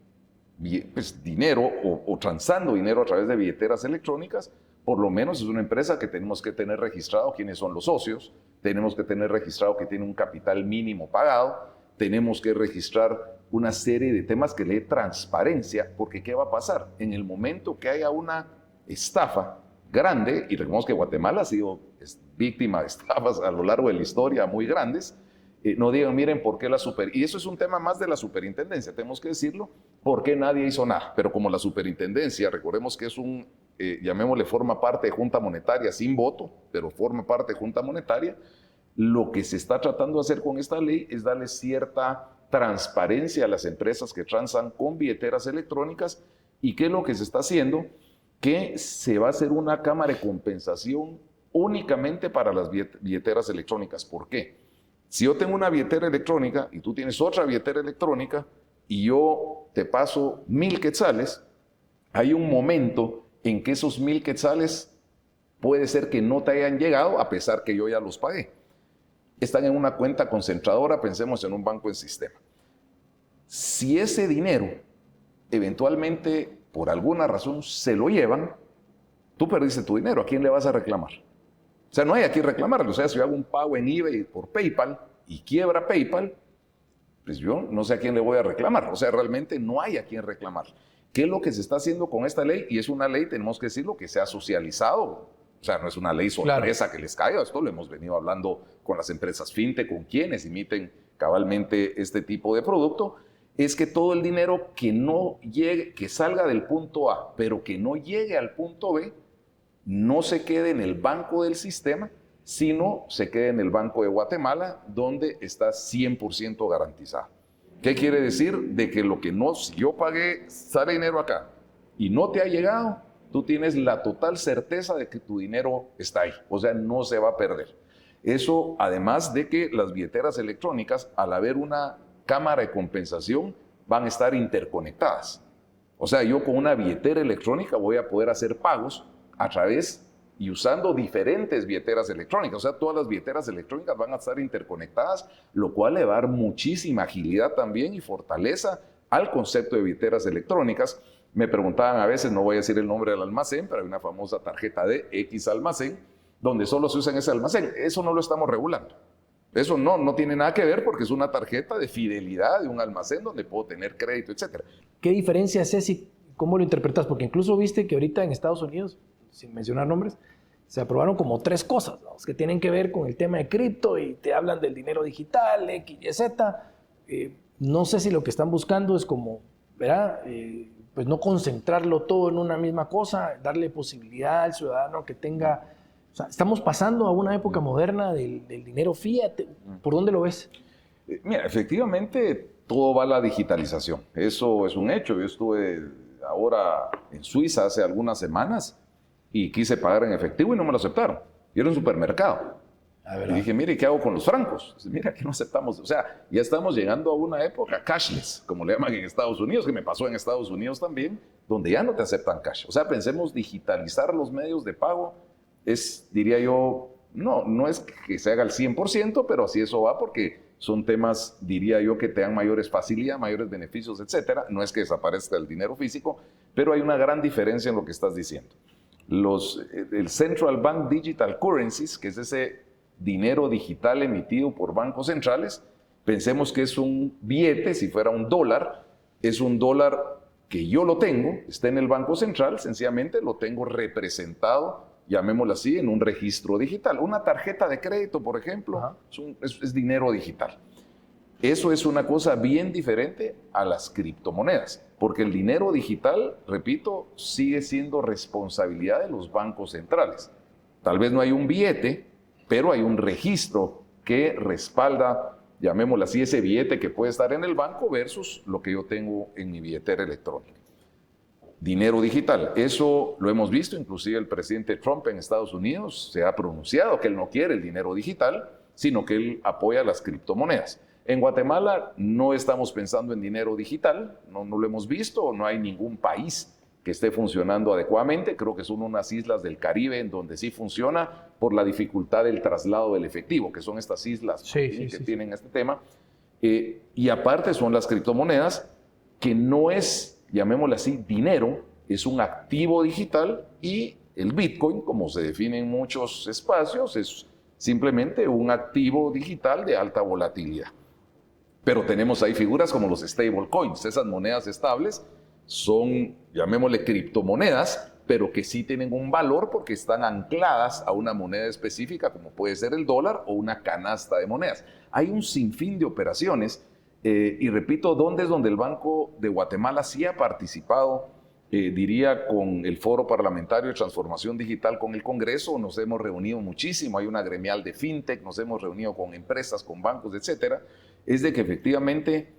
pues, dinero o transando dinero a través de billeteras electrónicas, por lo menos es una empresa que tenemos que tener registrado quiénes son los socios, tenemos que tener registrado que tiene un capital mínimo pagado, tenemos que registrar una serie de temas que le dé transparencia, porque ¿qué va a pasar? En el momento que haya una estafa grande, y recordemos que Guatemala ha sido víctima de estafas a lo largo de la historia muy grandes, no digan, miren, ¿por qué y eso es un tema más de la superintendencia, tenemos que decirlo, ¿por qué nadie hizo nada? Pero como la superintendencia, recordemos que es llamémosle, forma parte de Junta Monetaria, sin voto, pero forma parte de Junta Monetaria, lo que se está tratando de hacer con esta ley es darle cierta transparencia a las empresas que transan con billeteras electrónicas. ¿Y qué es lo que se está haciendo? Que se va a hacer una cámara de compensación únicamente para las billeteras electrónicas. ¿Por qué? Si yo tengo una billetera electrónica y tú tienes otra billetera electrónica y yo te paso 1,000 quetzales, hay un momento en que esos 1,000 quetzales puede ser que no te hayan llegado a pesar que yo ya los pagué. Están en una cuenta concentradora, pensemos en un banco en sistema. Si ese dinero eventualmente, por alguna razón, se lo llevan, tú perdiste tu dinero, ¿a quién le vas a reclamar? O sea, no hay a quién reclamarle. O sea, si yo hago un pago en eBay por PayPal y quiebra PayPal, pues yo no sé a quién le voy a reclamar. O sea, realmente no hay a quién reclamar. ¿Qué es lo que se está haciendo con esta ley? Y es una ley, tenemos que decirlo, que se ha socializado. O sea, no es una ley sorpresa que les caiga. Esto lo hemos venido hablando con las empresas fintech, con quienes emiten cabalmente este tipo de producto. Es que todo el dinero que no llegue, que salga del punto A, pero que no llegue al punto B, no se quede en el banco del sistema, sino se quede en el Banco de Guatemala, donde está 100% garantizado. ¿Qué quiere decir? De que lo que no, si yo pagué, sale dinero acá y no te ha llegado, tú tienes la total certeza de que tu dinero está ahí, o sea, no se va a perder. Eso, además de que las billeteras electrónicas, al haber una cámara de compensación, van a estar interconectadas. O sea, yo con una billetera electrónica voy a poder hacer pagos a través y usando diferentes billeteras electrónicas. O sea, todas las billeteras electrónicas van a estar interconectadas, lo cual le va a dar muchísima agilidad también y fortaleza al concepto de billeteras electrónicas. Me preguntaban a veces, no voy a decir el nombre del almacén, pero hay una famosa tarjeta de X almacén, donde solo se usa en ese almacén. Eso no lo estamos regulando. Eso no tiene nada que ver porque es una tarjeta de fidelidad de un almacén donde puedo tener crédito, etc. ¿Qué diferencia es y cómo lo interpretas? Porque incluso viste que ahorita en Estados Unidos, sin mencionar nombres, se aprobaron como 3 cosas, ¿no? Que tienen que ver con el tema de cripto y te hablan del dinero digital, X, Y, Z. No sé si lo que están buscando es como, ¿verdad? Pues no concentrarlo todo en una misma cosa, darle posibilidad al ciudadano que tenga... O sea, estamos pasando a una época moderna del dinero fiat. ¿Por dónde lo ves? Mira, efectivamente todo va a la digitalización. Eso es un hecho. Yo estuve ahora en Suiza hace algunas semanas y quise pagar en efectivo y no me lo aceptaron. Yo era un supermercado. Y dije, mire, ¿qué hago con los francos? Mira, que no aceptamos. O sea, ya estamos llegando a una época cashless, como le llaman en Estados Unidos, que me pasó en Estados Unidos también, donde ya no te aceptan cash. O sea, pensemos digitalizar los medios de pago. Es, diría yo, no es que se haga al 100%, pero así eso va porque son temas, diría yo, que te dan mayores facilidades, mayores beneficios, etcétera. No es que desaparezca el dinero físico, pero hay una gran diferencia en lo que estás diciendo. El Central Bank Digital Currencies, que es ese dinero digital emitido por bancos centrales, pensemos que es un billete, si fuera un dólar, es un dólar que yo lo tengo, está en el Banco Central, sencillamente lo tengo representado, llamémoslo así, en un registro digital. Una tarjeta de crédito, por ejemplo, es dinero digital. Eso es una cosa bien diferente a las criptomonedas, porque el dinero digital, repito, sigue siendo responsabilidad de los bancos centrales. Tal vez no hay un billete, pero hay un registro que respalda, llamémoslo así, ese billete que puede estar en el banco versus lo que yo tengo en mi billetera electrónica. dinero digital. Eso lo hemos visto, inclusive el presidente Trump en Estados Unidos se ha pronunciado que él no quiere el dinero digital, sino que él apoya las criptomonedas. En Guatemala no estamos pensando en dinero digital, no lo hemos visto, no hay ningún país que esté funcionando adecuadamente. Creo que son unas islas del Caribe en donde sí funciona por la dificultad del traslado del efectivo, que son estas islas que tienen este tema. Y aparte son las criptomonedas, que no es, llamémosle así, dinero, es un activo digital, y el Bitcoin, como se define en muchos espacios, es simplemente un activo digital de alta volatilidad. Pero tenemos ahí figuras como los stablecoins, esas monedas estables son, llamémosle, criptomonedas, pero que sí tienen un valor porque están ancladas a una moneda específica, como puede ser el dólar o una canasta de monedas. Hay un sinfín de operaciones, y repito, ¿dónde es donde el Banco de Guatemala sí ha participado? Diría con el Foro Parlamentario de Transformación Digital con el Congreso, nos hemos reunido muchísimo, hay una gremial de fintech, nos hemos reunido con empresas, con bancos, etcétera. Es de que efectivamente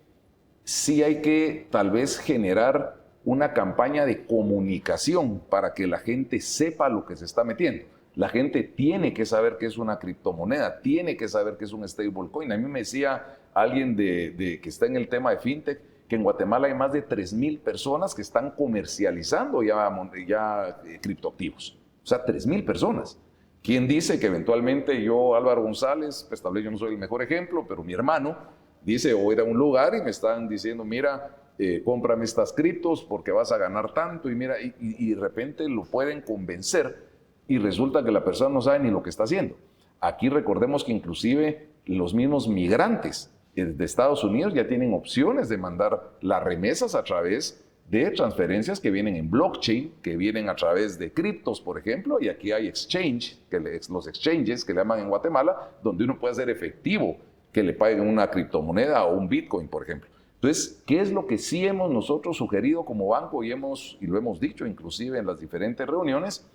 sí hay que tal vez generar una campaña de comunicación para que la gente sepa lo que se está metiendo. La gente tiene que saber qué es una criptomoneda, tiene que saber qué es un stablecoin. A mí me decía alguien que está en el tema de fintech que en Guatemala hay más de 3,000 personas que están comercializando ya criptoactivos. O sea, 3,000 personas. ¿Quién dice que eventualmente yo, Álvaro González, pues tal vez yo no soy el mejor ejemplo, pero mi hermano dice, o ir a un lugar y me están diciendo, mira, cómprame estas criptos porque vas a ganar tanto, y mira, y de repente lo pueden convencer y resulta que la persona no sabe ni lo que está haciendo. Aquí recordemos que inclusive los mismos migrantes de Estados Unidos ya tienen opciones de mandar las remesas a través de transferencias que vienen en blockchain, que vienen a través de criptos, por ejemplo, y aquí hay los exchanges que le llaman en Guatemala, donde uno puede hacer efectivo que le paguen una criptomoneda o un Bitcoin, por ejemplo. Entonces, ¿qué es lo que sí hemos nosotros sugerido como banco y lo hemos dicho inclusive en las diferentes reuniones?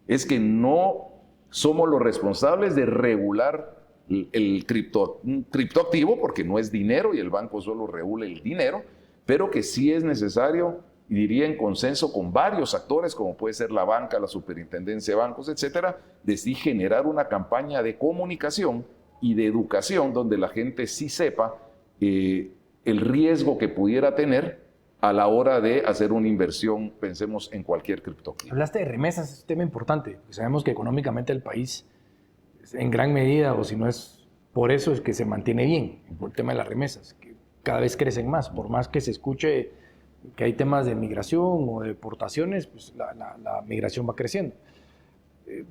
Es que no somos los responsables de regular un criptoactivo, porque no es dinero y el banco solo regula el dinero, pero que sí es necesario, y diría en consenso con varios actores, como puede ser la banca, la superintendencia de bancos, etcétera, de sí generar una campaña de comunicación y de educación donde la gente sí sepa el riesgo que pudiera tener a la hora de hacer una inversión, pensemos en cualquier criptoactivo. Hablaste de remesas, es un tema importante, porque sabemos que económicamente el país, en gran medida, o si no es por eso, es que se mantiene bien, por el tema de las remesas, que cada vez crecen más, por más que se escuche que hay temas de migración o de deportaciones, pues la migración va creciendo.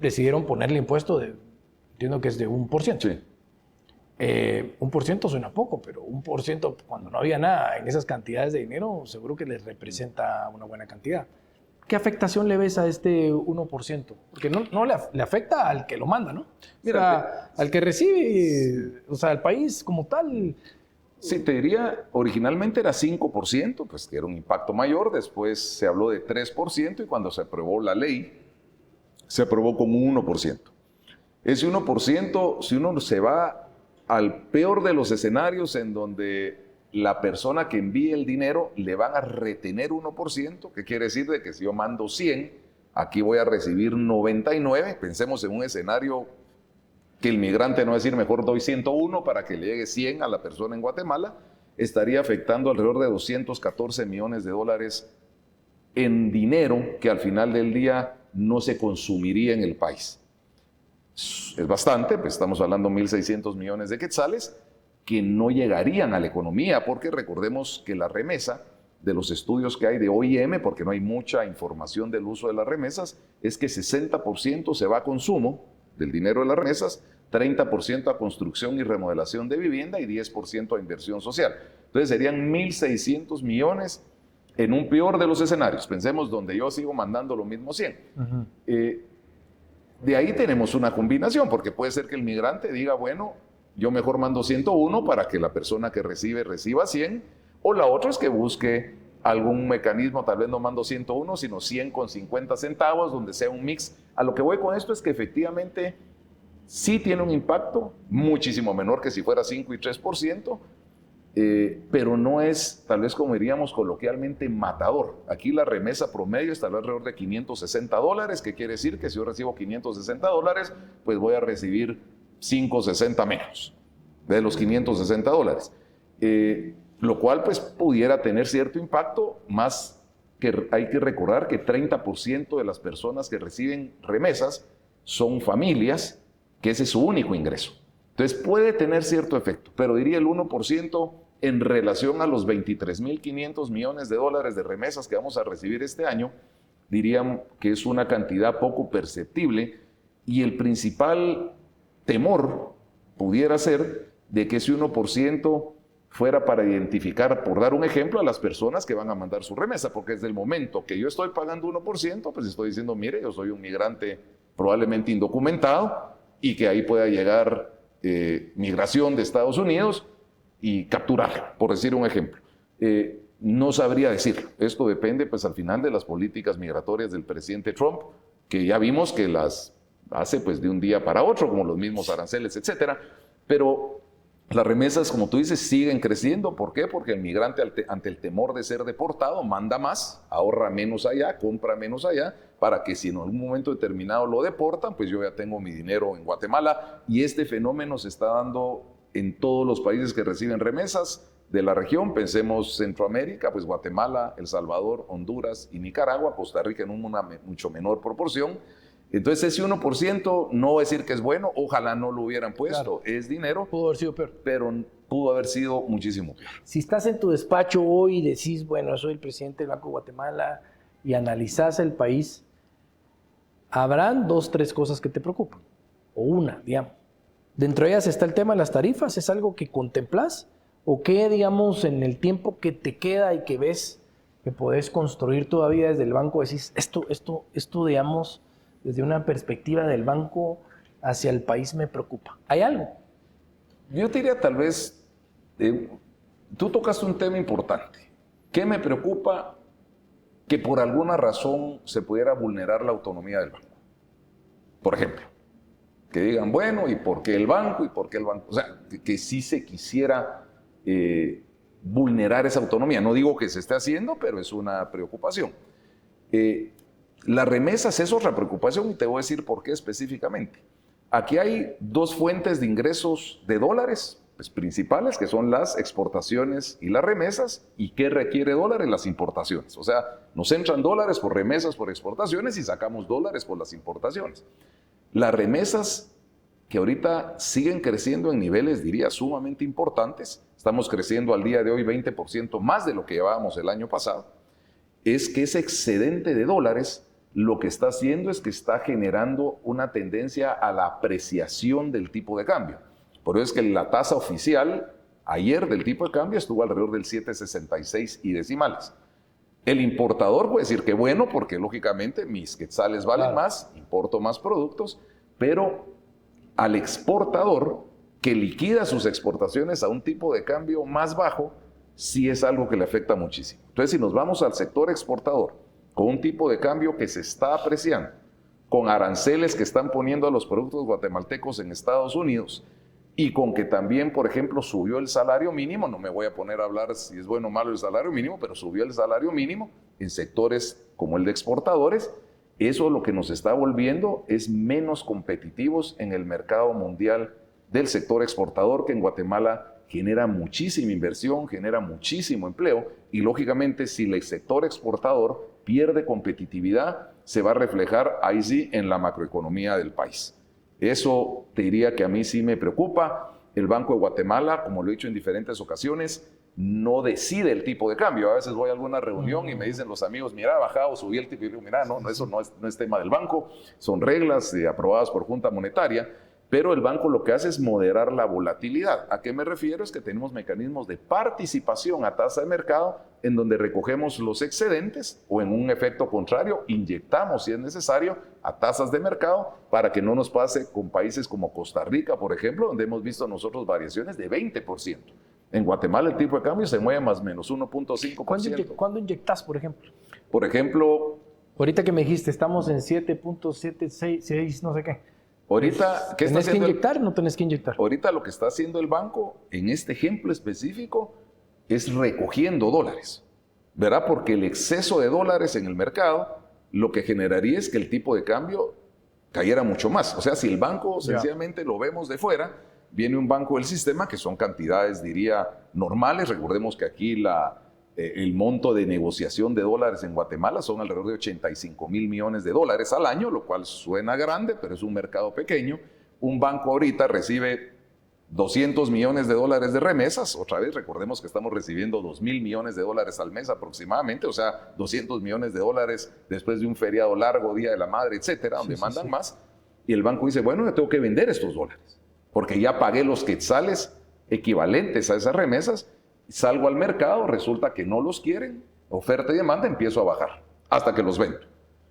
Decidieron ponerle impuesto entiendo que es de 1%. Sí. 1% suena poco, pero 1% cuando no había nada en esas cantidades de dinero, seguro que les representa una buena cantidad. ¿Qué afectación le ves a este 1%? Porque no le afecta al que lo manda, ¿no? Mira, o sea, al que recibe, o sea, al país como tal. Sí, te diría, originalmente era 5%, pues que era un impacto mayor, después se habló de 3% y cuando se aprobó la ley, se aprobó como un 1%. Ese 1%, si uno se va al peor de los escenarios en donde la persona que envíe el dinero le van a retener 1%, que quiere decir de que si yo mando 100, aquí voy a recibir 99, pensemos en un escenario que el migrante no va a decir mejor doy 101 para que le llegue 100 a la persona en Guatemala, estaría afectando alrededor de 214 millones de dólares en dinero que al final del día no se consumiría en el país. Es bastante, pues estamos hablando de 1.600 millones de quetzales que no llegarían a la economía, porque recordemos que la remesa, de los estudios que hay de OIM, porque no hay mucha información del uso de las remesas, es que 60% se va a consumo del dinero de las remesas, 30% a construcción y remodelación de vivienda y 10% a inversión social. Entonces serían 1.600 millones en un peor de los escenarios. Pensemos donde yo sigo mandando lo mismo 100. De ahí tenemos una combinación, porque puede ser que el migrante diga, bueno, yo mejor mando 101 para que la persona que reciba 100, o la otra es que busque algún mecanismo, tal vez no mando 101, sino 100 con 50 centavos, donde sea un mix. A lo que voy con esto es que efectivamente sí tiene un impacto muchísimo menor que si fuera 5 y 3%, pero no es, tal vez como diríamos coloquialmente, matador. Aquí la remesa promedio está alrededor de $560, que quiere decir que si yo recibo $560, pues voy a recibir 560 menos de los $560. Lo cual pues pudiera tener cierto impacto, más que hay que recordar que 30% de las personas que reciben remesas son familias, que ese es su único ingreso. Entonces puede tener cierto efecto, pero diría el 1% en relación a los $23.500 millones de remesas que vamos a recibir este año, dirían que es una cantidad poco perceptible, y el principal temor pudiera ser de que ese 1% fuera para identificar, por dar un ejemplo, a las personas que van a mandar su remesa, porque desde el momento que yo estoy pagando 1%, pues estoy diciendo, mire, yo soy un migrante probablemente indocumentado y que ahí pueda llegar migración de Estados Unidos y capturarlo, por decir un ejemplo. No sabría decirlo. Esto depende, pues, al final de las políticas migratorias del presidente Trump, que ya vimos que las hace, pues, de un día para otro, como los mismos aranceles, etcétera. Pero las remesas, como tú dices, siguen creciendo. ¿Por qué? Porque el migrante, ante el temor de ser deportado, manda más, ahorra menos allá, compra menos allá, para que si en algún momento determinado lo deportan, pues yo ya tengo mi dinero en Guatemala. Y este fenómeno se está dando en todos los países que reciben remesas de la región. Pensemos Centroamérica, pues Guatemala, El Salvador, Honduras y Nicaragua, Costa Rica en una mucho menor proporción. Entonces ese 1% no voy a decir que es bueno, ojalá no lo hubieran puesto, claro, es dinero. Pudo haber sido peor. Pero pudo haber sido muchísimo peor. Si estás en tu despacho hoy y decís, bueno, soy el presidente del Banco de Guatemala, y analizás el país, habrán 2, 3 cosas que te preocupan, o una, digamos. Dentro de ellas está el tema de las tarifas. ¿Es algo que contemplas? ¿O qué, digamos, en el tiempo que te queda y que ves que podés construir todavía desde el banco, decís, esto, digamos, desde una perspectiva del banco hacia el país me preocupa? ¿Hay algo? Yo te diría, tal vez, tú tocaste un tema importante. ¿Qué me preocupa? Que por alguna razón se pudiera vulnerar la autonomía del banco. Por ejemplo, que digan, bueno, ¿y por qué el banco? ¿Y por qué el banco? O sea, que sí se quisiera vulnerar esa autonomía. No digo que se esté haciendo, pero es una preocupación. Las remesas es otra preocupación, y te voy a decir por qué específicamente. Aquí hay 2 fuentes de ingresos de dólares, pues, principales, que son las exportaciones y las remesas. ¿Y qué requiere dólares? Las importaciones. O sea, nos entran dólares por remesas, por exportaciones, y sacamos dólares por las importaciones. Las remesas, que ahorita siguen creciendo en niveles, diría, sumamente importantes, estamos creciendo al día de hoy 20% más de lo que llevábamos el año pasado, es que ese excedente de dólares lo que está haciendo es que está generando una tendencia a la apreciación del tipo de cambio. Por eso es que la tasa oficial ayer del tipo de cambio estuvo alrededor del 7.66 y decimales. El importador puede decir que bueno, porque lógicamente mis quetzales valen más, importo más productos, pero al exportador que liquida sus exportaciones a un tipo de cambio más bajo, sí es algo que le afecta muchísimo. Entonces, si nos vamos al sector exportador, con un tipo de cambio que se está apreciando, con aranceles que están poniendo a los productos guatemaltecos en Estados Unidos, y con que también, por ejemplo, subió el salario mínimo, no me voy a poner a hablar si es bueno o malo el salario mínimo, pero subió el salario mínimo en sectores como el de exportadores, eso lo que nos está volviendo es menos competitivos en el mercado mundial del sector exportador, que en Guatemala genera muchísima inversión, genera muchísimo empleo, y lógicamente si el sector exportador pierde competitividad, se va a reflejar ahí sí en la macroeconomía del país. Eso te diría que a mí sí me preocupa. El Banco de Guatemala, como lo he dicho en diferentes ocasiones, no decide el tipo de cambio. A veces voy a alguna reunión y me dicen los amigos, mira, bajado, subí el tipo. Y digo, mira, no, eso no es tema del banco, son reglas aprobadas por Junta Monetaria. Pero el banco lo que hace es moderar la volatilidad. ¿A qué me refiero? Es que tenemos mecanismos de participación a tasa de mercado en donde recogemos los excedentes, o en un efecto contrario, inyectamos, si es necesario, a tasas de mercado, para que no nos pase con países como Costa Rica, por ejemplo, donde hemos visto nosotros variaciones de 20%. En Guatemala el tipo de cambio se mueve más o menos 1.5%. ¿Cuándo inyectas, por ejemplo? Por ejemplo... Ahorita que me dijiste, estamos en 7.76, no sé qué. Ahorita, ¿qué está haciendo? ¿Tenés que inyectar o no tenés que inyectar? Ahorita lo que está haciendo el banco, en este ejemplo específico, es recogiendo dólares, ¿verdad? Porque el exceso de dólares en el mercado lo que generaría es que el tipo de cambio cayera mucho más. O sea, si el banco sencillamente lo vemos de fuera, viene un banco del sistema que son cantidades, diría, normales. Recordemos que aquí el monto de negociación de dólares en Guatemala son alrededor de 85,000 millones de dólares al año, lo cual suena grande, pero es un mercado pequeño. Un banco ahorita recibe 200 millones de dólares de remesas. Otra vez, recordemos que estamos recibiendo 2,000 millones de dólares al mes aproximadamente, o sea, 200 millones de dólares después de un feriado largo, Día de la Madre, etcétera, donde mandan más. Y el banco dice, bueno, yo tengo que vender estos dólares, porque ya pagué los quetzales equivalentes a esas remesas, salgo al mercado, resulta que no los quieren, oferta y demanda, empiezo a bajar hasta que los vendo.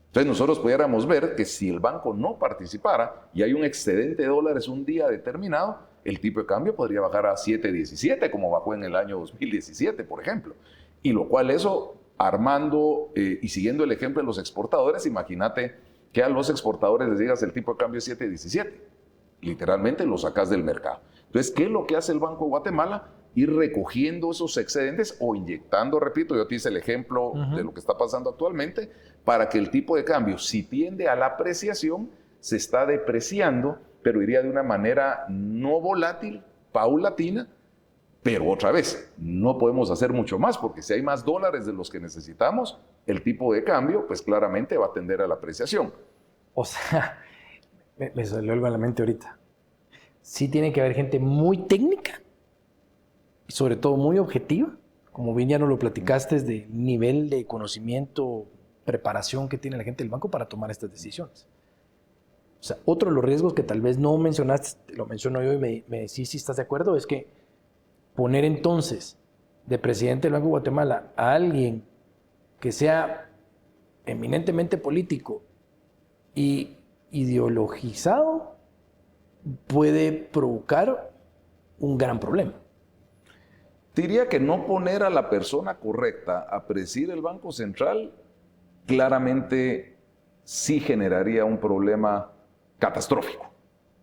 Entonces nosotros pudiéramos ver que si el banco no participara y hay un excedente de dólares un día determinado, el tipo de cambio podría bajar a 7.17, como bajó en el año 2017, por ejemplo. Y lo cual eso, armando y siguiendo el ejemplo de los exportadores, imagínate que a los exportadores les digas el tipo de cambio es 7.17. Literalmente lo sacas del mercado. Entonces, ¿qué es lo que hace el Banco de Guatemala? Ir recogiendo esos excedentes o inyectando, repito, yo te hice el ejemplo de lo que está pasando actualmente, para que el tipo de cambio, si tiende a la apreciación, se está depreciando, pero iría de una manera no volátil, paulatina, pero otra vez, no podemos hacer mucho más, porque si hay más dólares de los que necesitamos, el tipo de cambio, pues claramente va a tender a la apreciación. O sea, me salió algo a la mente ahorita. Sí tiene que haber gente muy técnica y sobre todo muy objetiva, como bien ya nos lo platicaste, de nivel de conocimiento, preparación que tiene la gente del banco para tomar estas decisiones. O sea, otro de los riesgos que tal vez no mencionaste, lo menciono yo y me decís si estás de acuerdo, es que poner entonces de presidente del Banco de Guatemala a alguien que sea eminentemente político y ideologizado puede provocar un gran problema. Diría que no poner a la persona correcta a presidir el Banco Central claramente sí generaría un problema catastrófico.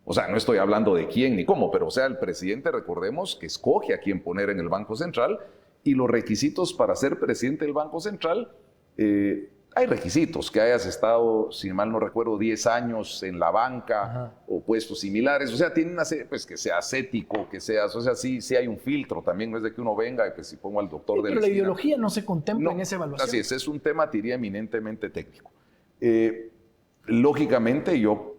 O sea, no estoy hablando de quién ni cómo, pero o sea, el presidente, recordemos que escoge a quién poner en el Banco Central y los requisitos para ser presidente del Banco Central, hay requisitos, que hayas estado, si mal no recuerdo, 10 años en la banca o puestos similares, o sea, tiene una serie, pues que seas ético, que seas, o sea, sí hay un filtro también, no es de que uno venga y pues si pongo al doctor de pero la ideología no se contempla en esa evaluación. Así es un tema, diría, eminentemente técnico. Lógicamente, yo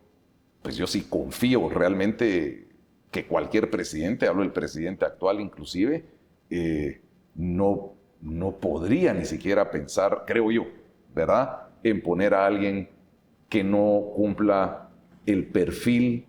sí confío realmente que cualquier presidente, hablo del presidente actual inclusive, no podría ni siquiera pensar, creo yo, ¿verdad?, en poner a alguien que no cumpla el perfil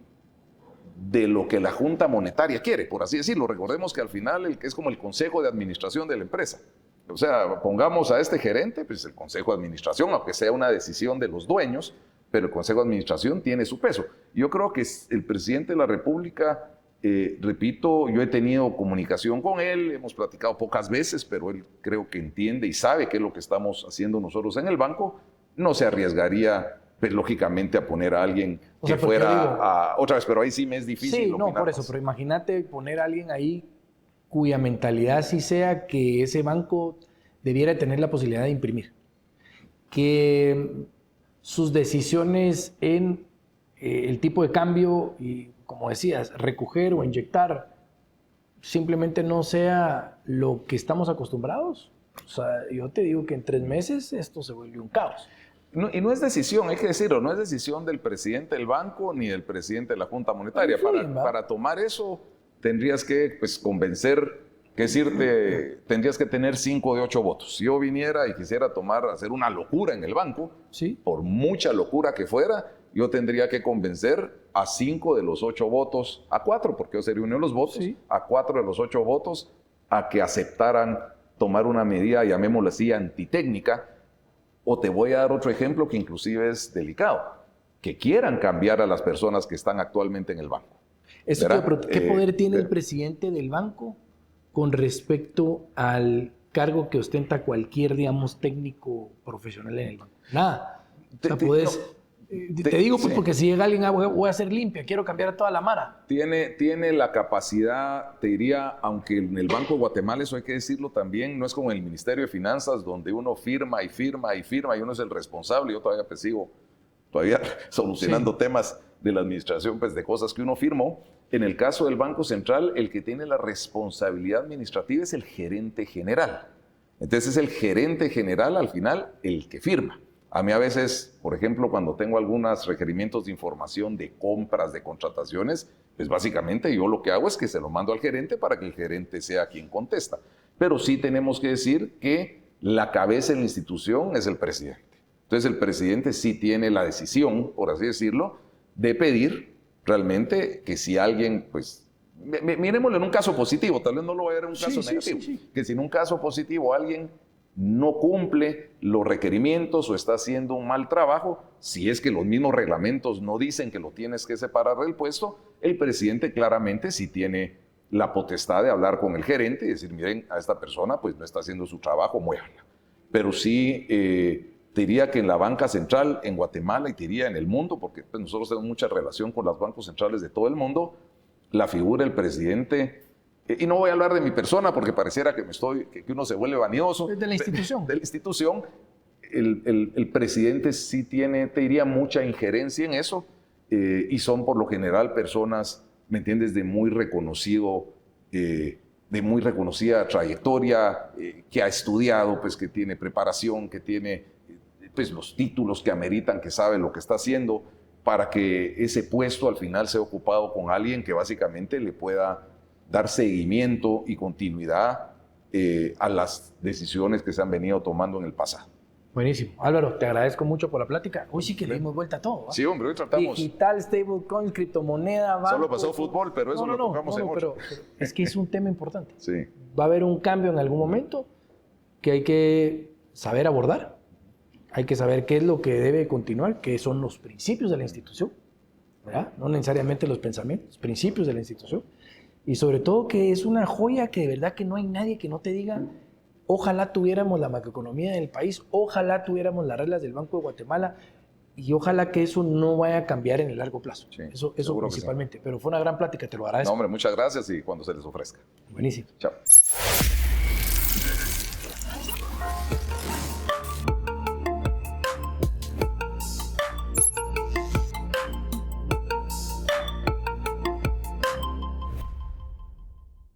de lo que la Junta Monetaria quiere, por así decirlo. Recordemos que al final es como el Consejo de Administración de la empresa. O sea, pongamos a este gerente, pues el Consejo de Administración, aunque sea una decisión de los dueños, pero el Consejo de Administración tiene su peso. Yo creo que el presidente de la República, repito, yo he tenido comunicación con él, hemos platicado pocas veces, pero él creo que entiende y sabe qué es lo que estamos haciendo nosotros en el banco. No se arriesgaría, pues, lógicamente, a poner a alguien que fuera otra vez, pero ahí sí me es difícil. Sí, no, por eso, pero imagínate poner a alguien ahí cuya mentalidad sí sea que ese banco debiera tener la posibilidad de imprimir. Que sus decisiones en el tipo de cambio y, como decías, recoger o inyectar simplemente no sea lo que estamos acostumbrados. O sea, yo te digo que en 3 meses esto se vuelve un caos. No, y no es decisión, hay que decirlo, no es decisión del presidente del banco ni del presidente de la Junta Monetaria. Para tomar eso tendrías que, pues, convencer, que decirte, tendrías que tener 5 de 8 votos. Si yo viniera y quisiera hacer una locura en el banco, ¿sí?, por mucha locura que fuera, yo tendría que convencer a 5 de los 8 votos, a 4, porque yo sería uno de los votos, ¿sí?, a 4 de los 8 votos, a que aceptaran tomar una medida, llamémosla así, antitécnica. O te voy a dar otro ejemplo que inclusive es delicado, que quieran cambiar a las personas que están actualmente en el banco. Pero ¿qué poder tiene el presidente del banco con respecto al cargo que ostenta cualquier, digamos, técnico profesional en el banco? Nada. O sea, Te digo pues sí. porque si llega alguien, voy a hacer limpia, quiero cambiar a toda la mara. Tiene la capacidad, te diría, aunque en el Banco de Guatemala, eso hay que decirlo también, no es como en el Ministerio de Finanzas, donde uno firma y firma y firma y uno es el responsable. Yo todavía pues, sigo solucionando temas de la administración, pues de cosas que uno firmó. En el caso del Banco Central, el que tiene la responsabilidad administrativa es el gerente general. Entonces es el gerente general al final el que firma. A mí a veces, por ejemplo, cuando tengo algunos requerimientos de información de compras, de contrataciones, pues básicamente yo lo que hago es que se lo mando al gerente para que el gerente sea quien contesta. Pero sí tenemos que decir que la cabeza de la institución es el presidente. Entonces el presidente sí tiene la decisión, por así decirlo, de pedir realmente que si alguien, pues, miremoslo en un caso positivo, tal vez no lo vaya a ver en un caso negativo, que si en un caso positivo alguien no cumple los requerimientos o está haciendo un mal trabajo, si es que los mismos reglamentos no dicen que lo tienes que separar del puesto, el presidente claramente sí tiene la potestad de hablar con el gerente y decir, miren, a esta persona pues no está haciendo su trabajo, muévanla. Pero sí, te diría que en la banca central en Guatemala y te diría en el mundo, porque pues, nosotros tenemos mucha relación con los bancos centrales de todo el mundo, la figura del presidente. Y no voy a hablar de mi persona porque pareciera que uno se vuelve vanidoso. De la institución. De la institución. El presidente sí tiene, te diría, mucha injerencia en eso y son por lo general personas, ¿me entiendes?, de muy reconocida trayectoria, que ha estudiado, pues que tiene preparación, que tiene pues los títulos que ameritan, que sabe lo que está haciendo, para que ese puesto al final sea ocupado con alguien que básicamente le pueda dar seguimiento y continuidad a las decisiones que se han venido tomando en el pasado. Buenísimo. Álvaro, te agradezco mucho por la plática. Hoy sí que le dimos vuelta a todo. ¿Va? Sí, hombre, hoy tratamos. Digital, stablecoin, criptomoneda, banco. Solo pasó fútbol, pero eso lo tocamos en pero es que es un tema importante. Sí. Va a haber un cambio en algún momento que hay que saber abordar. Hay que saber qué es lo que debe continuar, qué son los principios de la institución, ¿verdad? No necesariamente los pensamientos, los principios de la institución. Y sobre todo que es una joya que de verdad que no hay nadie que no te diga, ojalá tuviéramos la macroeconomía del país, ojalá tuviéramos las reglas del Banco de Guatemala y ojalá que eso no vaya a cambiar en el largo plazo. Sí, eso principalmente. Sí. Pero fue una gran plática, te lo agradezco. No, hombre, muchas gracias y cuando se les ofrezca. Buenísimo. Chao.